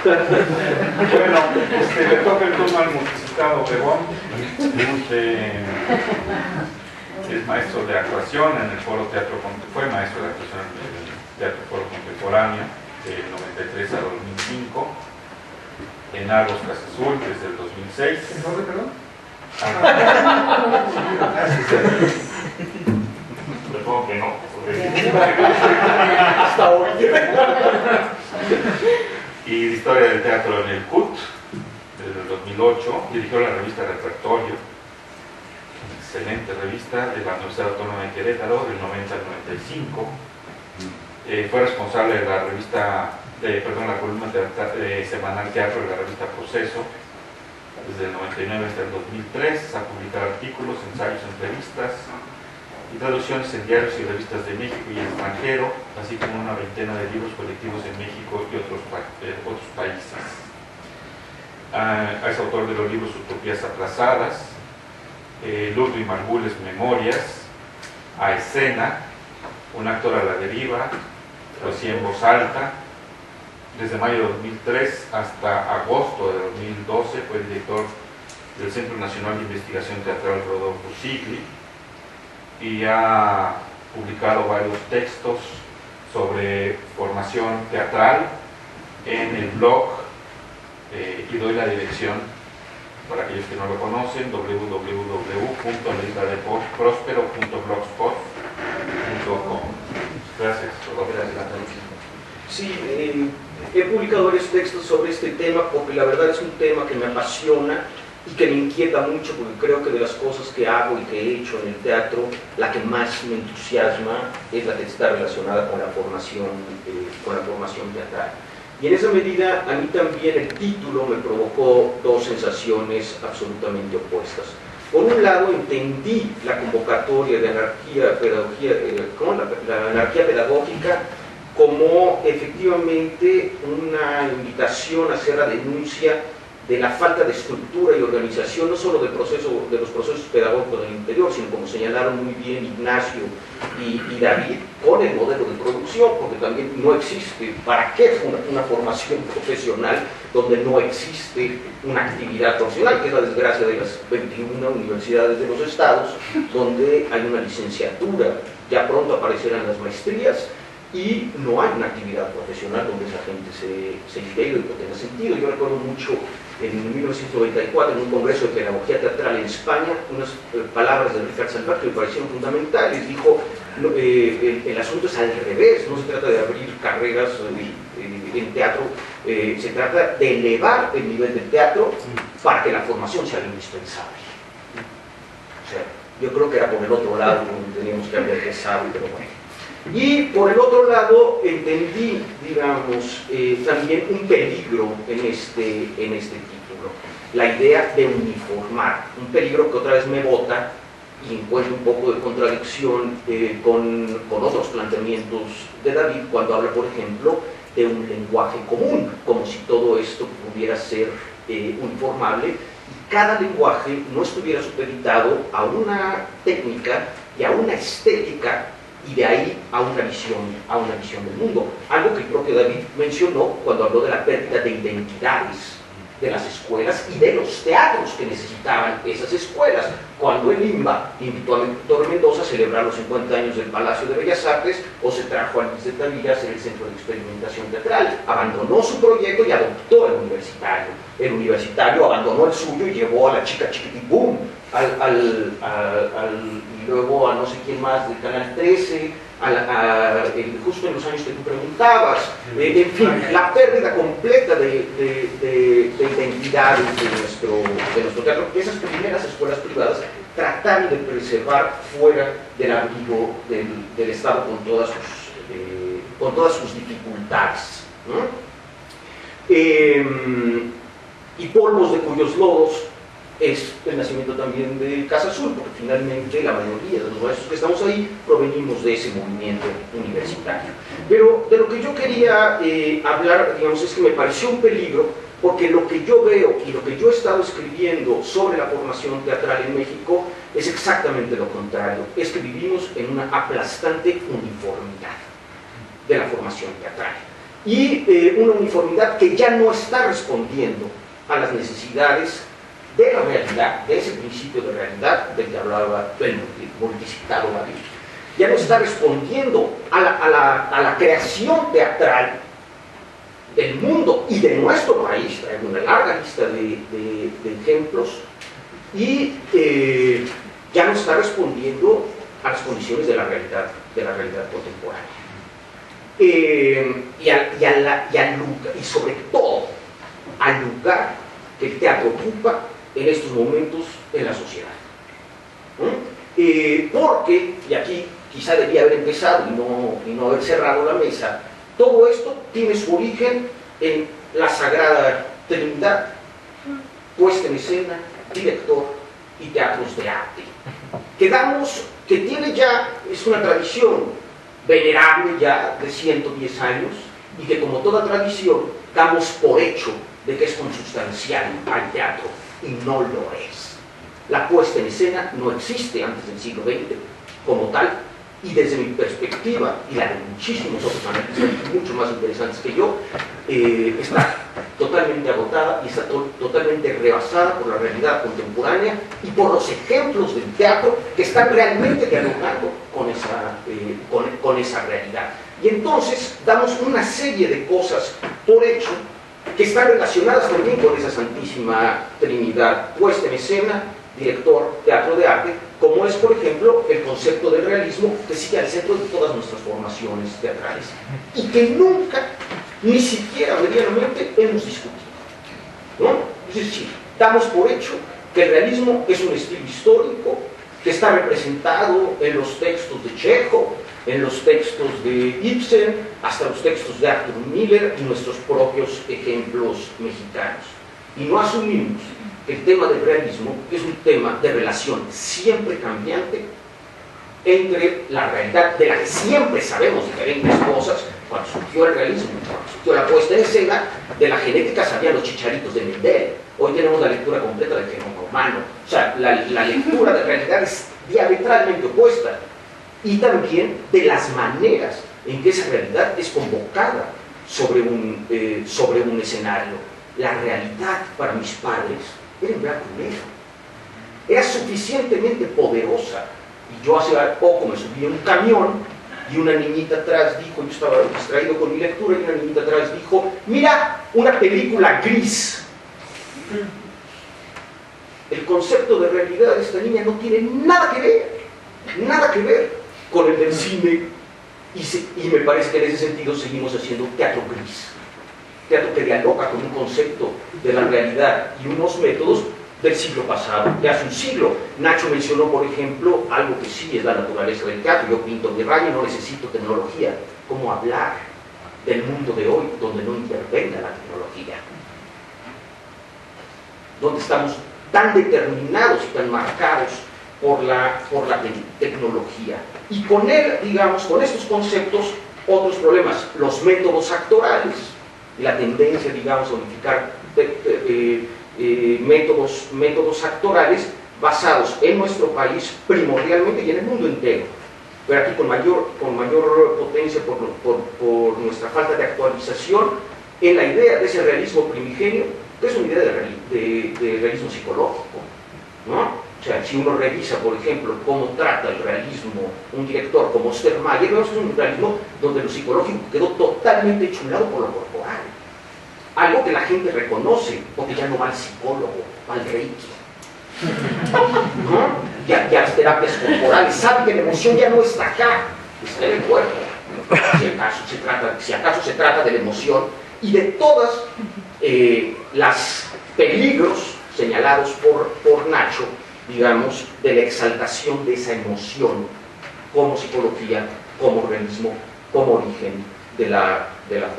Bueno, le toca el turno al multicitado Obregón. Es maestro de actuación en el Foro Teatro, fue maestro de actuación en el Teatro Foro Contemporáneo del 93 a 2005, en Argos Casa Azul desde el 2006. ¿En dónde, perdón? Supongo que no. Hasta hoy. Y Historia del Teatro en el CUT desde el 2008. Dirigió la revista Repertorio, excelente revista de la Universidad Autónoma de Querétaro del 90 al 95. Fue responsable de la revista, la columna semanal Teatro de la revista Proceso desde el 99 hasta el 2003. Ha publicado artículos, ensayos, entrevistas y traducciones en diarios y revistas de México y el extranjero, así como una veintena de libros colectivos en México y otros países. Es autor de los libros Utopías Aplazadas, Ludwig Margules Memorias, A Escena, Un actor a la deriva, Poesía en voz alta. Desde mayo de 2003 hasta agosto de 2012 fue director del Centro Nacional de Investigación Teatral Rodolfo Sigli y ha publicado varios textos sobre formación teatral en el blog, y doy la dirección para aquellos que no lo conocen: www.letradeprospero.blogspot.com. Gracias. Sí, he publicado varios textos sobre este tema porque la verdad es un tema que me apasiona y que me inquieta mucho, porque creo que de las cosas que hago y que he hecho en el teatro, la que más me entusiasma es la que está relacionada con la formación teatral. Y en esa medida, a mí también el título me provocó dos sensaciones absolutamente opuestas. Por un lado, entendí la convocatoria de anarquía pedagógica como efectivamente una invitación a hacer la denuncia de la falta de estructura y organización, no solo de los procesos pedagógicos del interior, sino, como señalaron muy bien Ignacio y David, con el modelo de producción, porque también no existe. ¿Para qué una formación profesional donde no existe una actividad profesional? Que es la desgracia de las 21 universidades de los estados, donde hay una licenciatura, ya pronto aparecerán las maestrías, y no hay una actividad profesional donde esa gente se integre y que tenga sentido. Yo recuerdo mucho en 1994, en un congreso de pedagogía teatral en España, unas palabras de Richard Salvat que me parecieron fundamentales. Dijo, el asunto es al revés, no se trata de abrir carreras en teatro, se trata de elevar el nivel del teatro para que la formación sea indispensable. O sea, yo creo que era por el otro lado donde teníamos que haber empezado, pero bueno. Y por el otro lado entendí, digamos, también un peligro en este título, la idea de uniformar, un peligro que otra vez me bota y encuentro un poco de contradicción con otros planteamientos de David cuando habla, por ejemplo, de un lenguaje común, como si todo esto pudiera ser uniformable y cada lenguaje no estuviera supeditado a una técnica y a una estética, y de ahí a una visión del mundo. Algo que el propio David mencionó cuando habló de la pérdida de identidades de las escuelas y de los teatros que necesitaban esas escuelas. Cuando el INBA invitó a Víctor Mendoza a celebrar los 50 años del Palacio de Bellas Artes, o se trajo a Luis de Tavira a hacer el Centro de Experimentación Teatral, abandonó su proyecto y adoptó el universitario. El universitario abandonó el suyo y llevó a la chica Chiquitibum, y luego a no sé quién más del Canal 13, justo en los años que tú preguntabas. En fin, la pérdida completa de identidades de nuestro teatro. Esas primeras escuelas privadas trataron de preservar fuera del abrigo del Estado con todas sus dificultades, ¿no? Y polvos de cuyos lodos es el nacimiento también de Casa Azul, porque finalmente la mayoría de los maestros que estamos ahí provenimos de ese movimiento universitario. Pero de lo que yo quería hablar, digamos, es que me pareció un peligro, porque lo que yo veo y lo que yo he estado escribiendo sobre la formación teatral en México es exactamente lo contrario. Es que vivimos en una aplastante uniformidad de la formación teatral. y una uniformidad que ya no está respondiendo a las necesidades de la realidad, de ese principio de realidad del que hablaba el multicitado David. Ya no está respondiendo a la creación teatral del mundo y de nuestro país. Traigo una larga lista de ejemplos, y ya no está respondiendo a las condiciones de la realidad contemporánea. Y sobre todo al lugar que el teatro ocupa en estos momentos en la sociedad. Porque, y aquí quizá debía haber empezado y no haber cerrado la mesa, todo esto tiene su origen en la Sagrada Trinidad, puesta en escena, director y teatros de arte. Que tiene ya, es una tradición venerable ya de 110 años, y que como toda tradición damos por hecho de que es consubstancial al teatro, y no lo es. La puesta en escena no existe antes del siglo XX como tal, y desde mi perspectiva, y la de muchísimos otros analistas mucho más interesantes que yo, está totalmente agotada y está totalmente rebasada por la realidad contemporánea y por los ejemplos del teatro que están realmente dialogando con esa realidad. Y entonces damos una serie de cosas por hecho que están relacionadas también con esa Santísima Trinidad, puesta en escena, director, teatro de arte, como es, por ejemplo, el concepto del realismo, que sigue al centro de todas nuestras formaciones teatrales y que nunca, ni siquiera medianamente, hemos discutido, ¿no? Es decir, damos por hecho que el realismo es un estilo histórico que está representado en los textos de Chekhov, en los textos de Ibsen, hasta los textos de Arthur Miller y nuestros propios ejemplos mexicanos. Y no asumimos que el tema del realismo es un tema de relación siempre cambiante entre la realidad, de la que siempre sabemos diferentes cosas. Cuando surgió el realismo, cuando surgió la puesta en escena, de la genética sabían los chicharitos de Mendel. Hoy tenemos la lectura completa del genoma humano. O sea, la lectura de realidad es diametralmente opuesta. Y también de las maneras en que esa realidad es convocada sobre un escenario. La realidad para mis padres era en blanco y negro. Era suficientemente poderosa. Y yo hace poco me subí a un camión y una niñita atrás dijo, yo estaba distraído con mi lectura, y una niñita atrás dijo, mira, una película gris. El concepto de realidad de esta niña no tiene nada que ver con el del cine, y me parece que en ese sentido seguimos haciendo teatro gris, teatro que dialoga con un concepto de la realidad y unos métodos del siglo pasado, de hace un siglo. Nacho mencionó, por ejemplo, algo que sí es la naturaleza del teatro. Yo pinto mi rayo y no necesito tecnología. ¿Cómo hablar del mundo de hoy donde no intervenga la tecnología? Donde estamos tan determinados y tan marcados por la tecnología. Y con él, digamos, con estos conceptos, otros problemas, los métodos actorales, la tendencia, digamos, a unificar métodos actorales basados en nuestro país primordialmente y en el mundo entero, pero aquí con mayor potencia por nuestra falta de actualización en la idea de ese realismo primigenio, que es una idea de realismo psicológico, ¿no? O sea, si uno revisa, por ejemplo, cómo trata el realismo un director como Ostermayer, vemos que es un realismo donde lo psicológico quedó totalmente chulado por lo corporal. Algo que la gente reconoce, porque ya no va al psicólogo, va al reiki, ¿no? Ya las terapias corporales, saben que la emoción ya no está acá, está en el cuerpo. Si acaso se trata de la emoción y de todas las peligros señalados por Nacho, digamos, de la exaltación de esa emoción como psicología, como realismo, como origen de la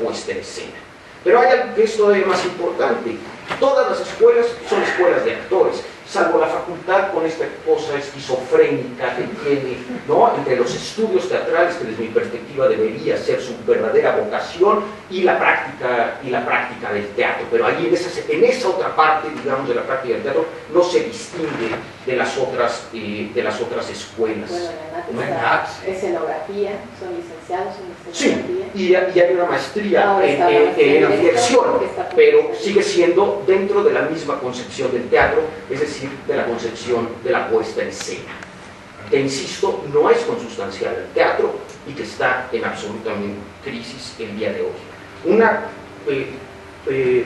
puesta en escena. Pero hay algo que es todavía más importante. Todas las escuelas son escuelas de actores. salvo la facultad con esta cosa esquizofrénica que tiene, ¿no?, entre los estudios teatrales, que desde mi perspectiva debería ser su verdadera vocación, y la práctica del teatro. Pero ahí en esa otra parte, digamos, de la práctica del teatro, no se distingue de las otras escuelas. Bueno, además escenografía, son licenciados en escenografía. Sí, y hay una maestría en dirección, pero sigue siendo dentro de la misma concepción del teatro, es decir, de la concepción de la puesta en escena, que, insisto, no es consustancial al teatro y que está en absoluta crisis el día de hoy.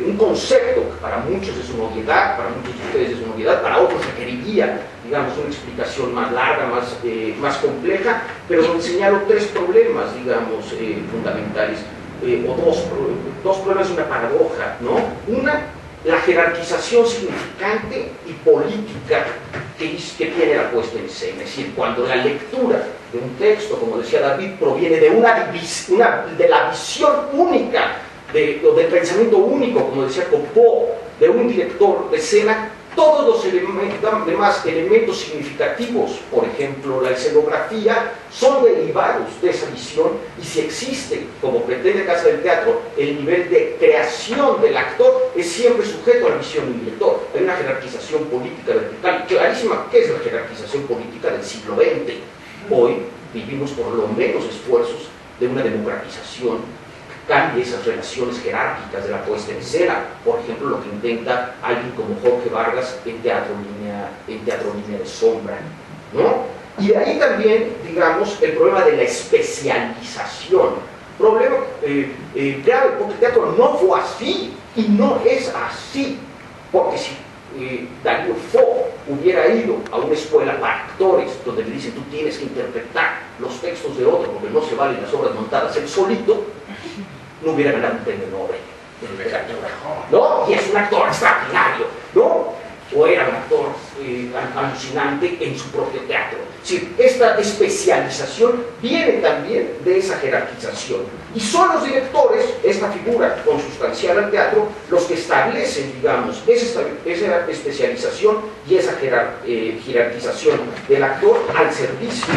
Un concepto que para muchos es una obviedad, para muchos de ustedes es una obviedad, para otros requeriría, digamos, una explicación más larga, más compleja, pero donde señalo tres problemas, digamos, fundamentales, o dos problemas y una paradoja, ¿no? Una, la jerarquización significante y política que tiene la puesta en escena. Es decir, cuando la lectura de un texto, como decía David, proviene de de la visión única, o del pensamiento único, como decía Copó, de un director de escena, todos los demás elementos significativos, por ejemplo la escenografía, son derivados de esa visión, y si existe, como pretende Casa del Teatro, el nivel de creación del actor, es siempre sujeto a la visión del director. Hay una jerarquización política vertical clarísima. ¿Qué es la jerarquización política del siglo XX? Hoy vivimos por lo menos esfuerzos de una democratización cambie esas relaciones jerárquicas de la puesta en escena, por ejemplo, lo que intenta alguien como Jorge Vargas en Teatro Línea de Sombra, ¿no? Y de ahí también, digamos, el problema de la especialización, problema grave, porque el teatro no fue así, y no es así, porque si Darío Fo hubiera ido a una escuela para actores, donde le dicen, tú tienes que interpretar los textos de otro, porque no se valen las obras montadas él solito, no hubiera ganado un premio Nobel de literatura, ¿no? Y es un actor extraordinario, ¿no? O era un actor alucinante en su propio teatro. Es decir, esta especialización viene también de esa jerarquización. Y son los directores, esta figura consustancial al teatro, los que establecen, digamos, esa especialización y esa jerarquización del actor al servicio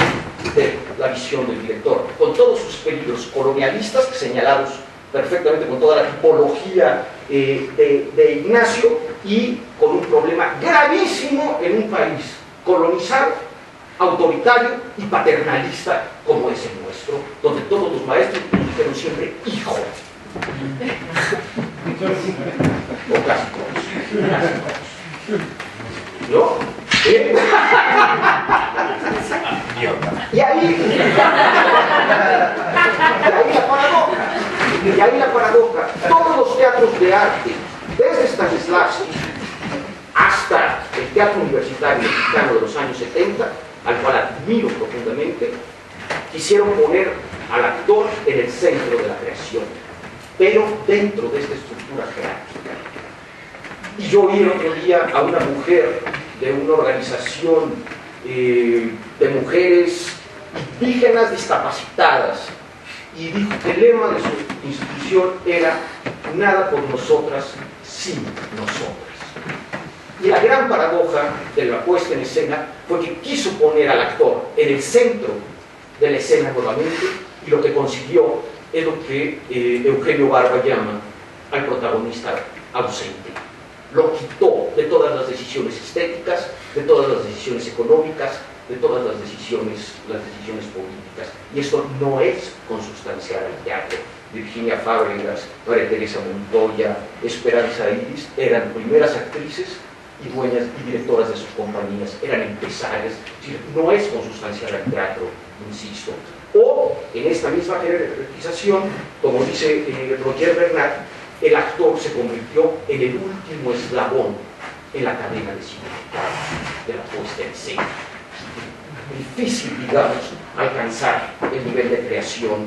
de la visión del director, con todos sus peligros colonialistas señalados perfectamente con toda la tipología de Ignacio, y con un problema gravísimo en un país colonizado, autoritario y paternalista como es el nuestro, donde todos los maestros nos dijeron siempre hijo. O casi todos. ¿No? Y ahí la paradoja. Todos los teatros de arte, desde Stanislavski hasta el teatro universitario mexicano de los años 70, al cual admiro profundamente, quisieron poner al actor en el centro de la creación, pero dentro de esta estructura jerárquica. Y yo oí el otro día a una mujer de una organización de mujeres indígenas discapacitadas, y dijo que el lema de su institución era nada por nosotras sin nosotras. Y la gran paradoja de la puesta en escena fue que quiso poner al actor en el centro de la escena nuevamente, y lo que consiguió es lo que Eugenio Barba llama al protagonista ausente. Lo quitó de todas las decisiones estéticas, de todas las decisiones económicas, de todas las decisiones políticas. Y esto no es consustancial al teatro. Virginia Fábregas, María Teresa Montoya, Esperanza Iris eran primeras actrices y dueñas y directoras de sus compañías, eran empresarias. Es decir, no es consustancial al teatro, insisto. O en esta misma jerarquización, como dice Roger Bernard, el actor se convirtió en el último eslabón en la cadena de significados de la puesta en escena. Difícil, digamos, alcanzar el nivel de creación.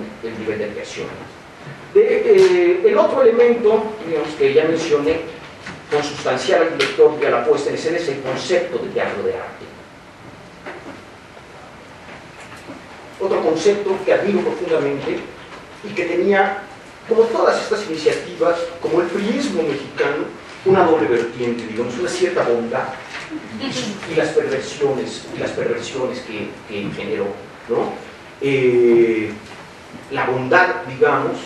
El otro elemento, digamos, que ya mencioné, consustancial al director y a la puesta en escena, es el concepto de teatro de arte. Otro concepto que admiro profundamente y que tenía, como todas estas iniciativas, como el priismo mexicano, una doble vertiente, digamos, una cierta bondad y las perversiones que generó, ¿no? La bondad, digamos,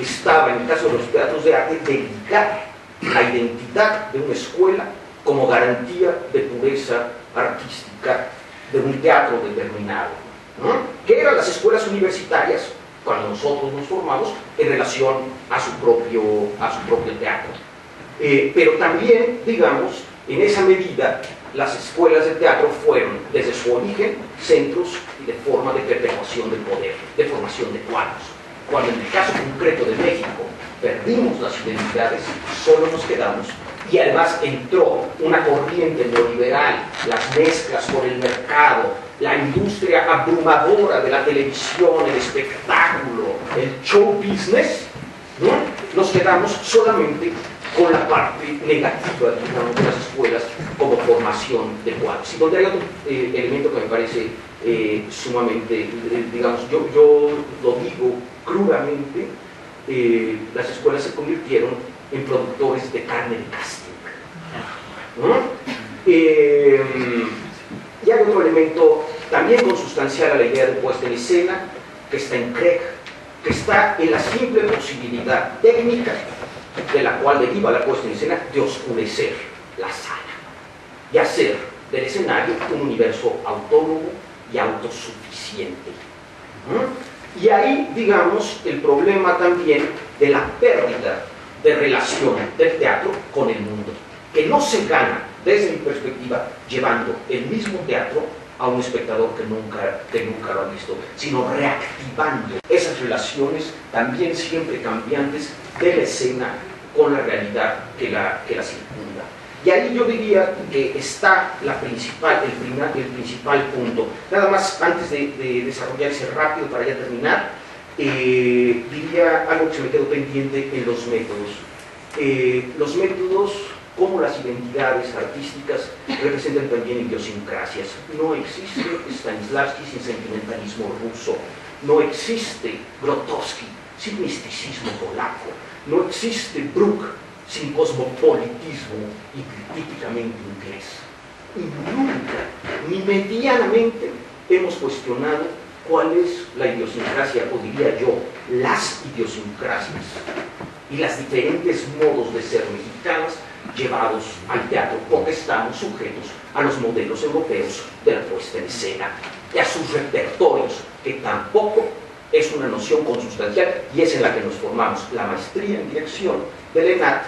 estaba en el caso de los teatros de arte dedicar la identidad de una escuela como garantía de pureza artística de un teatro determinado, ¿no? Que eran las escuelas universitarias cuando nosotros nos formamos en relación a su propio teatro. Pero también, digamos, en esa medida, las escuelas de teatro fueron, desde su origen, centros de forma de perpetuación del poder, de formación de cuadros. Cuando en el caso concreto de México perdimos las identidades, solo nos quedamos, y además entró una corriente neoliberal, las mezclas por el mercado, la industria abrumadora de la televisión, el espectáculo, el show business, ¿no? Nos quedamos solamente con la parte negativa, digamos, de las escuelas como formación de cuadros. Y donde hay otro elemento que me parece sumamente, digamos, yo lo digo crudamente, las escuelas se convirtieron en productores de carne de casting, ¿no? Y hay otro elemento también consustancial a la idea de puesta en escena, que está en Craig, que está en la simple posibilidad técnica de la cual deriva la puesta en escena de oscurecer la sala y hacer del escenario un universo autónomo y autosuficiente. Y ahí, digamos, el problema también de la pérdida de relación del teatro con el mundo, que no se gana, desde mi perspectiva, llevando el mismo teatro a un espectador que nunca lo ha visto, sino reactivando esas relaciones también siempre cambiantes de la escena con la realidad que la circunda. Y ahí yo diría que está el principal punto. Nada más, antes de desarrollar ese rápido para ya terminar, diría algo que se me quedó pendiente en los métodos. Los métodos, como las identidades artísticas, representan también idiosincrasias. No existe Stanislavski sin sentimentalismo ruso, no existe Grotowski sin misticismo polaco, no existe Bruch sin cosmopolitismo y típicamente inglés. Y nunca, ni medianamente, hemos cuestionado cuál es la idiosincrasia, o diría yo, las idiosincrasias y las diferentes modos de ser mexicanas llevados al teatro, porque estamos sujetos a los modelos europeos de la puesta en escena y a sus repertorios, que tampoco es una noción consustancial y es en la que nos formamos. La maestría en dirección del ENAT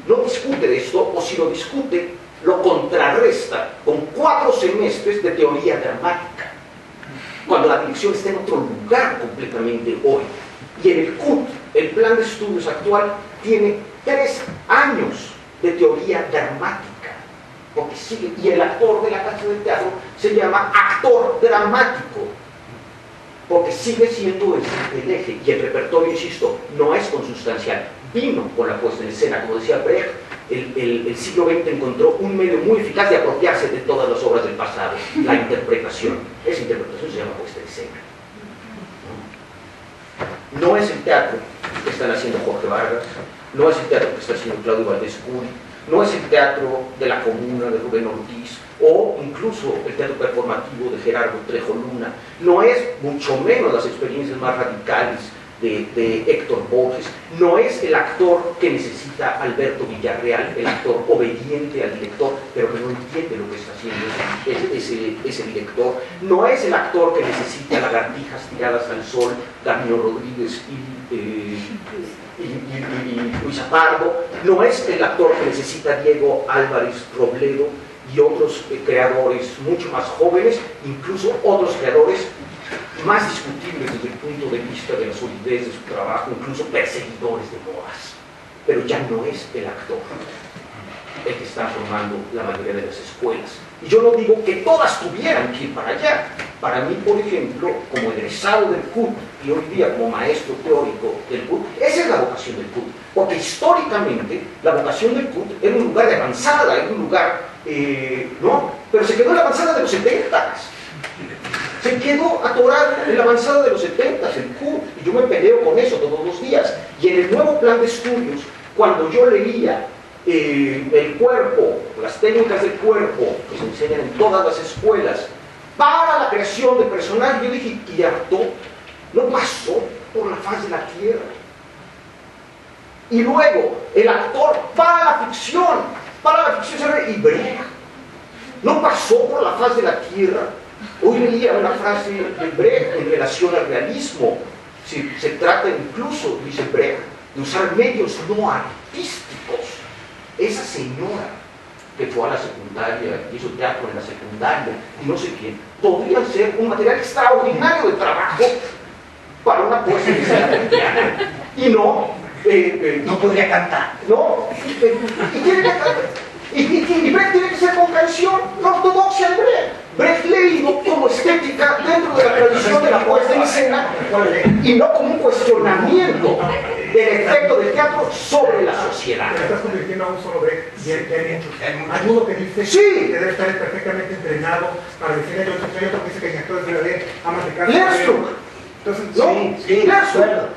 no discute de esto, o si lo discute, lo contrarresta con 4 semestres de teoría dramática, cuando la dirección está en otro lugar completamente hoy. Y en el CUT, el plan de estudios actual, tiene 3 años de teoría dramática, porque sigue, y el actor de la cátedra de teatro se llama actor dramático, porque sigue siendo el eje, y el repertorio, insisto, no es consustancial, vino con la puesta en escena. Como decía Brecht, el siglo XX encontró un medio muy eficaz de apropiarse de todas las obras del pasado, la interpretación. Esa interpretación se llama puesta en escena. No es el teatro que están haciendo Jorge Vargas, no es el teatro que está haciendo Claudio Valdés Curi, no es el teatro de la Comuna de Rubén Ortiz, o incluso el teatro performativo de Gerardo Trejo Luna, no es mucho menos las experiencias más radicales de Héctor Borges, no es el actor que necesita Alberto Villarreal, el actor obediente al director, pero que no entiende lo que está haciendo ese director, no es el actor que necesita Lagartijas tiradas al sol, Damián Rodríguez y Luis Pardo, no es el actor que necesita Diego Álvarez Robledo y otros creadores mucho más jóvenes, incluso otros creadores más discutibles desde el punto de vista de la solidez de su trabajo, incluso perseguidores de modas. Pero ya no es el actor el que está formando la mayoría de las escuelas. Y yo no digo que todas tuvieran que ir para allá. Para mí, por ejemplo, como egresado del CUT y hoy día como maestro teórico del CUT, esa es la vocación del CUT. Porque históricamente la vocación del CUT era un lugar de avanzada, era un lugar, ¿no? Pero se quedó en la avanzada de los 70s. Se quedó atorado en la avanzada de los 70s, el CUT, y yo me peleo con eso todos los días. Y en el nuevo plan de estudios, cuando yo leía el cuerpo, las técnicas del cuerpo que se enseñan en todas las escuelas para la creación de personajes. Yo dije, y Artaud no pasó por la faz de la tierra. Y luego, el actor para la ficción, y Brecht no pasó por la faz de la tierra. Hoy leía una frase de Brecht en relación al realismo. Se trata incluso, dice Brecht, de usar medios no artísticos. Esa señora que fue a la secundaria, hizo teatro en la secundaria, y no sé quién, podría ser un material extraordinario de trabajo para una puesta en escena cristiana. Y no... no podría cantar. No, y tiene que cantar. Y Brecht tiene que ser con canción, la ortodoxia de Brecht. Brecht leído como estética dentro de la tradición de la puesta en escena y no como un cuestionamiento del efecto del teatro sobre la sociedad. Te estás convirtiendo a un solo Brecht y hay uno que dice sí, que debe estar perfectamente entrenado para decir, hay otro que dice que en actores debe leer amas de casa. Leerstruck. Entonces, ¿no? sí,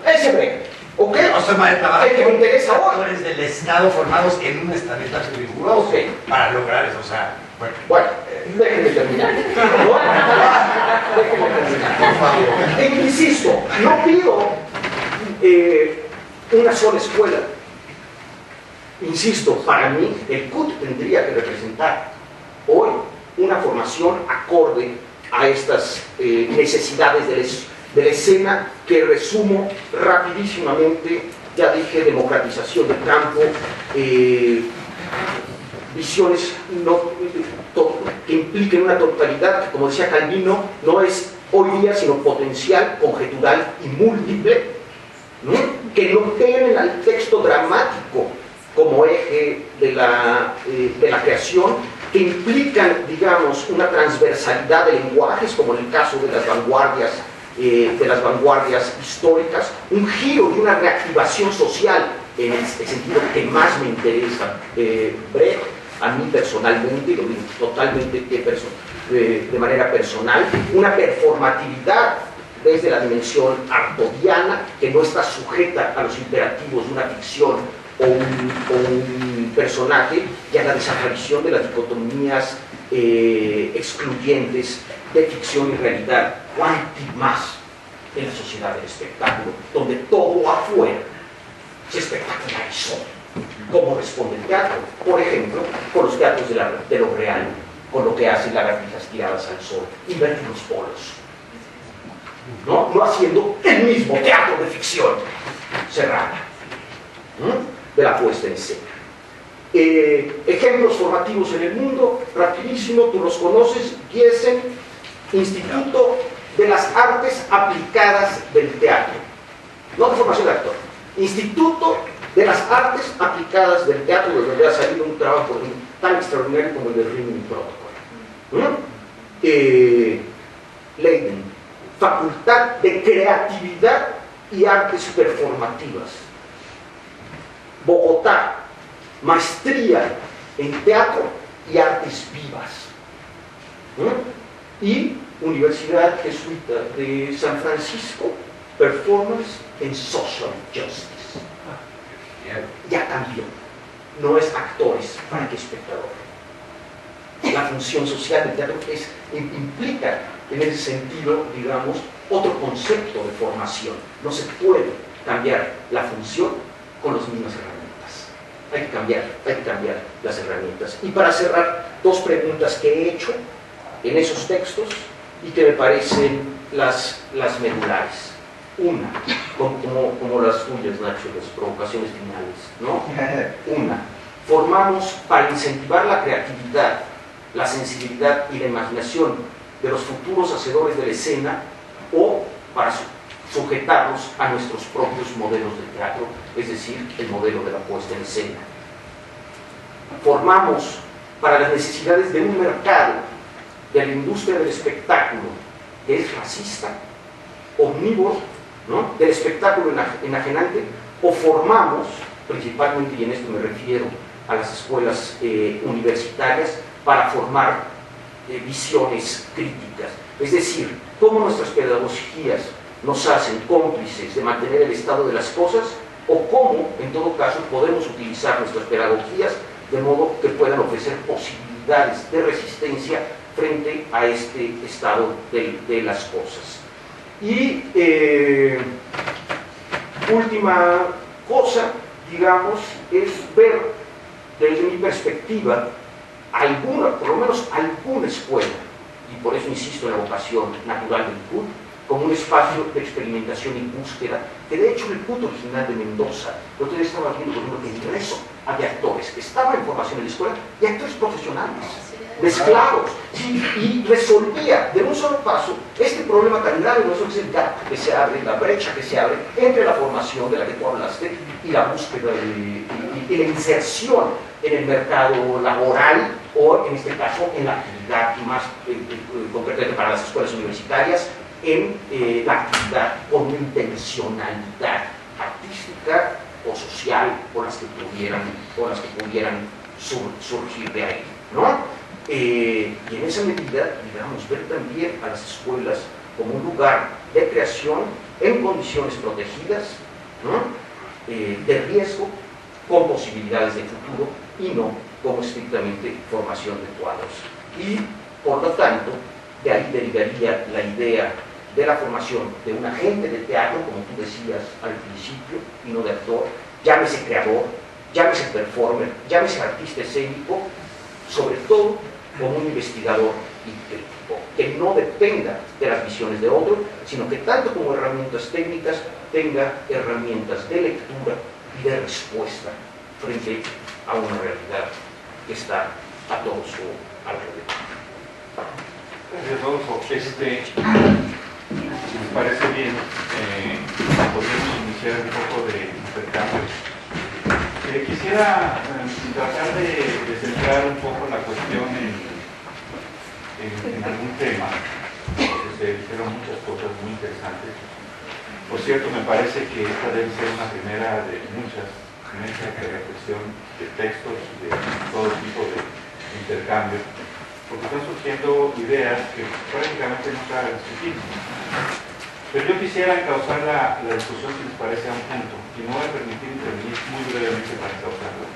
ese Brecht. ¿Ok? O sea, el que me interesa ahora. Actores del Estado formados en un estamento riguroso para lograr eso. O sea, bueno, déjenme terminar. Déjenme terminar. Por favor. Insisto, no pido una sola escuela. Insisto, para mí el CUT tendría que representar hoy una formación acorde a estas necesidades de la escena que resumo rapidísimamente. Ya dije, democratización del campo, visiones que impliquen una totalidad que, como decía Calvino, no es hoy día sino potencial, conjetural y múltiple, ¿no? Que no tienen al texto dramático como eje de la creación, que implican, digamos, una transversalidad de lenguajes, como en el caso de las vanguardias históricas, un giro y una reactivación social, en el sentido que más me interesa. Brecht, a mí personalmente, lo digo totalmente de manera personal, una performatividad desde la dimensión artodiana, que no está sujeta a los imperativos de una ficción o un personaje, y a la desaparición de las dicotomías excluyentes de ficción y realidad. ¿Cuánto más en la sociedad del espectáculo, donde todo afuera se espectacularizó? ¿Cómo responde el teatro? Por ejemplo, con los teatros de lo real, con lo que hacen lagartijas tiradas al sol, invertir los polos, no haciendo el mismo teatro de ficción cerrada, de la puesta en escena. Ejemplos formativos en el mundo, rapidísimo, tú los conoces. Giesen, Instituto de las Artes Aplicadas del Teatro, no de formación de actor, Instituto de las Artes Aplicadas del Teatro, de donde ha salido un trabajo tan extraordinario como el de Rimini Protocol. Leiden, Facultad de Creatividad y Artes Performativas. Bogotá, Maestría en Teatro y Artes Vivas. Y Universidad Jesuita de San Francisco, Performance en Social Justice. Ya cambió. No es actores para que espectador. La función social del teatro implica, en ese sentido, digamos, otro concepto de formación. No se puede cambiar la función con las mismas herramientas. Hay que cambiar las herramientas. Y para cerrar, dos preguntas que he hecho en esos textos y que me parecen las medulares. Una, como las tuyas, Nacho, las provocaciones finales, ¿no? Una, formamos para incentivar la creatividad, la sensibilidad y la imaginación de los futuros hacedores de la escena, o para sujetarlos a nuestros propios modelos de teatro, es decir, el modelo de la puesta en escena. Formamos para las necesidades de un mercado, de la industria del espectáculo, que es racista, omnívoro, ¿no?, del espectáculo enajenante, o formamos, principalmente, y en esto me refiero a las escuelas universitarias, para formar visiones críticas. Es decir, cómo nuestras pedagogías nos hacen cómplices de mantener el estado de las cosas o cómo, en todo caso, podemos utilizar nuestras pedagogías de modo que puedan ofrecer posibilidades de resistencia frente a este estado de las cosas. Y última cosa, digamos, es ver desde mi perspectiva por lo menos alguna escuela, y por eso insisto en la vocación natural del CUT, como un espacio de experimentación y búsqueda, que de hecho el CUT original de Mendoza, lo que estaba viendo, por ejemplo, que en Rezo había actores que estaban en formación en la escuela y actores profesionales, mezclados, y resolvía de un solo paso este problema tan grave, no es el gap que se abre, la brecha que se abre entre la formación de la que tú hablaste y la búsqueda y la inserción en el mercado laboral, o en este caso en la actividad más concretamente para las escuelas universitarias, en la actividad con una intencionalidad artística o social, o las que pudieran surgir de ahí, ¿no? Y en esa medida, digamos, ver también a las escuelas como un lugar de creación en condiciones protegidas, ¿no? De riesgo, con posibilidades de futuro, y no como estrictamente formación de cuadros. Y, por lo tanto, de ahí derivaría la idea de la formación de un agente de teatro, como tú decías al principio, y no de actor, llámese creador, llámese performer, llámese artista escénico, sobre todo como un investigador y crítico, que no dependa de las visiones de otro, sino que tanto como herramientas técnicas tenga herramientas de lectura y de respuesta frente a una realidad que está a todo su alrededor. Gracias, Rodolfo. Si me parece bien, podríamos iniciar un poco de intercambio. Quisiera tratar de centrar un poco la cuestión en algún tema, porque se dijeron muchas cosas muy interesantes. Por cierto, me parece que esta debe ser una primera de muchas mesas de reflexión de textos y de todo tipo de intercambio, porque están surgiendo ideas que prácticamente no se han discutido. Pero yo quisiera encauzar la discusión, si les parece, a un punto, y me voy a permitir intervenir muy brevemente para encauzarla.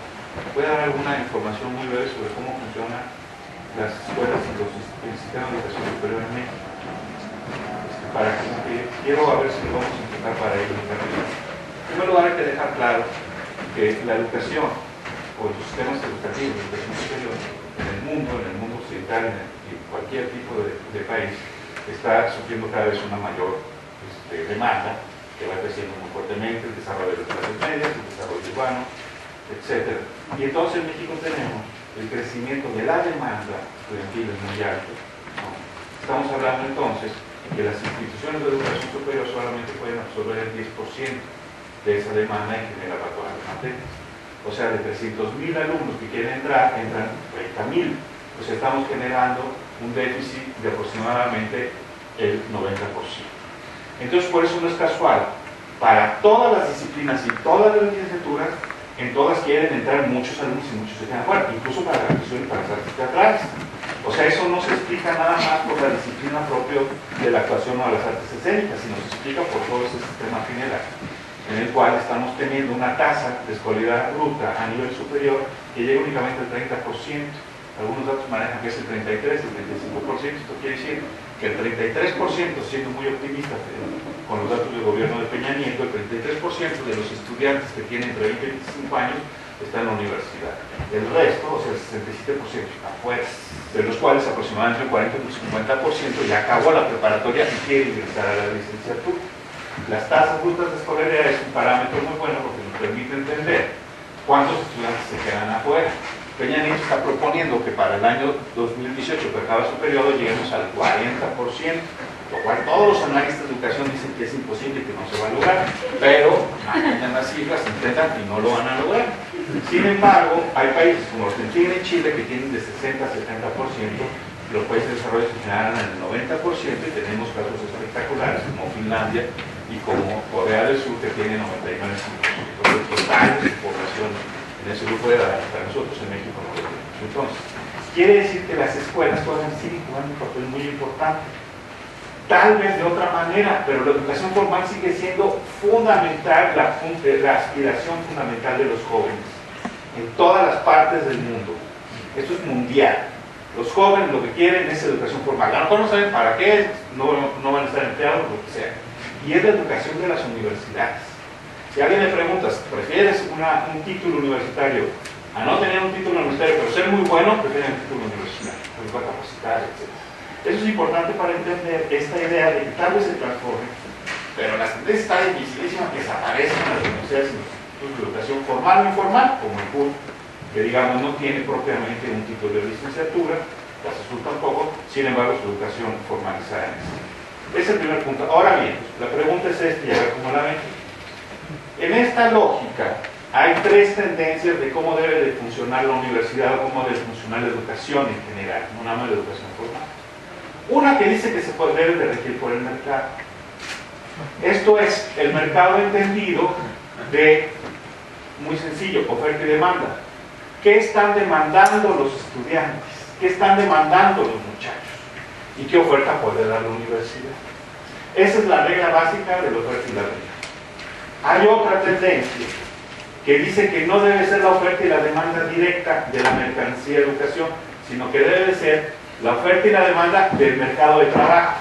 Voy a dar alguna información muy breve sobre cómo funcionan las escuelas y el sistema de educación superior en México. Quiero a ver si lo vamos a intentar para ello. En primer lugar, hay que dejar claro que la educación o los sistemas educativos de educación superior en el mundo occidental, en cualquier tipo de país, está sufriendo cada vez una mayor demanda, que va creciendo muy fuertemente, el desarrollo de las clases medias, el desarrollo urbano, etc. Y entonces en México tenemos el crecimiento de la demanda estudiantil es muy alto, ¿no? Estamos hablando entonces que las instituciones de educación superior solamente pueden absorber el 10% de esa demanda en general para todas las materias. O sea, de 300.000 alumnos que quieren entrar, entran 30.000. Pues estamos generando un déficit de aproximadamente el 90%. Entonces, por eso no es casual. Para todas las disciplinas y todas las licenciaturas, en todas quieren entrar muchos alumnos y muchos se quedan fuera, incluso para la actuación y para las artes teatrales. O sea, eso no se explica nada más por la disciplina propia de la actuación o de las artes escénicas, sino se explica por todo ese sistema general, en el cual estamos teniendo una tasa de escolaridad bruta a nivel superior que llega únicamente al 30%. Algunos datos manejan que es el 33, el 35%. Esto quiere decir que el 33%, siendo muy optimista con los datos del gobierno de Peña Nieto, el 33% de los estudiantes que tienen entre 20 y 25 años está en la universidad. El resto, o sea, el 67% está afuera, de los cuales aproximadamente el 40 o el 50% ya acabó la preparatoria y quiere ingresar a la licenciatura. Las tasas brutas de escolaridad es un parámetro muy bueno porque nos permite entender cuántos estudiantes se quedan afuera. Peña Nieto está proponiendo que para el año 2018, que acaba su periodo, lleguemos al 40%, lo cual todos los analistas de educación dicen que es imposible y que no se va a lograr, pero mañana las cifras, intentan y no lo van a lograr. Sin embargo, hay países como Argentina y Chile que tienen de 60 a 70%, los países desarrollados se generan en el 90% y tenemos casos espectaculares como Finlandia y como Corea del Sur, que tiene 99% de total de población en ese grupo de edad. Para nosotros en México no lo tenemos. Entonces, quiere decir que las escuelas todavía siguen jugando un papel muy importante. Tal vez de otra manera, pero la educación formal sigue siendo fundamental, la aspiración fundamental de los jóvenes en todas las partes del mundo. Esto es mundial. Los jóvenes lo que quieren es educación formal. A lo mejor no saben para qué, no van a estar empleados, lo que sea. Y es la educación de las universidades. Si a alguien le preguntas, ¿prefieres un título universitario a no tener un título universitario, pero ser muy bueno? Prefieren un título universitario, porque va a capacitar, etc. Eso es importante para entender esta idea de que tal vez se transforme, pero la tendencia está dificilísima que desaparezcan las universidades y los institutos de educación formal o informal, como el PUR, que digamos no tiene propiamente un título de licenciatura, la SUSUR tampoco, sin embargo su educación formalizada en esto. Ese es el primer punto. Ahora bien, la pregunta es esta y a ver cómo la ven. En esta lógica hay tres tendencias de cómo debe de funcionar la universidad o cómo debe funcionar la educación en general, no nada más la educación formal. Una que dice que se debe de regir por el mercado. Esto es el mercado entendido de, muy sencillo, oferta y demanda. ¿Qué están demandando los estudiantes? ¿Qué están demandando los muchachos? ¿Y qué oferta puede dar la universidad? Esa es la regla básica de la oferta y la demanda. Hay otra tendencia que dice que no debe ser la oferta y la demanda directa de la mercancía de educación, sino que debe ser la oferta y la demanda del mercado de trabajo.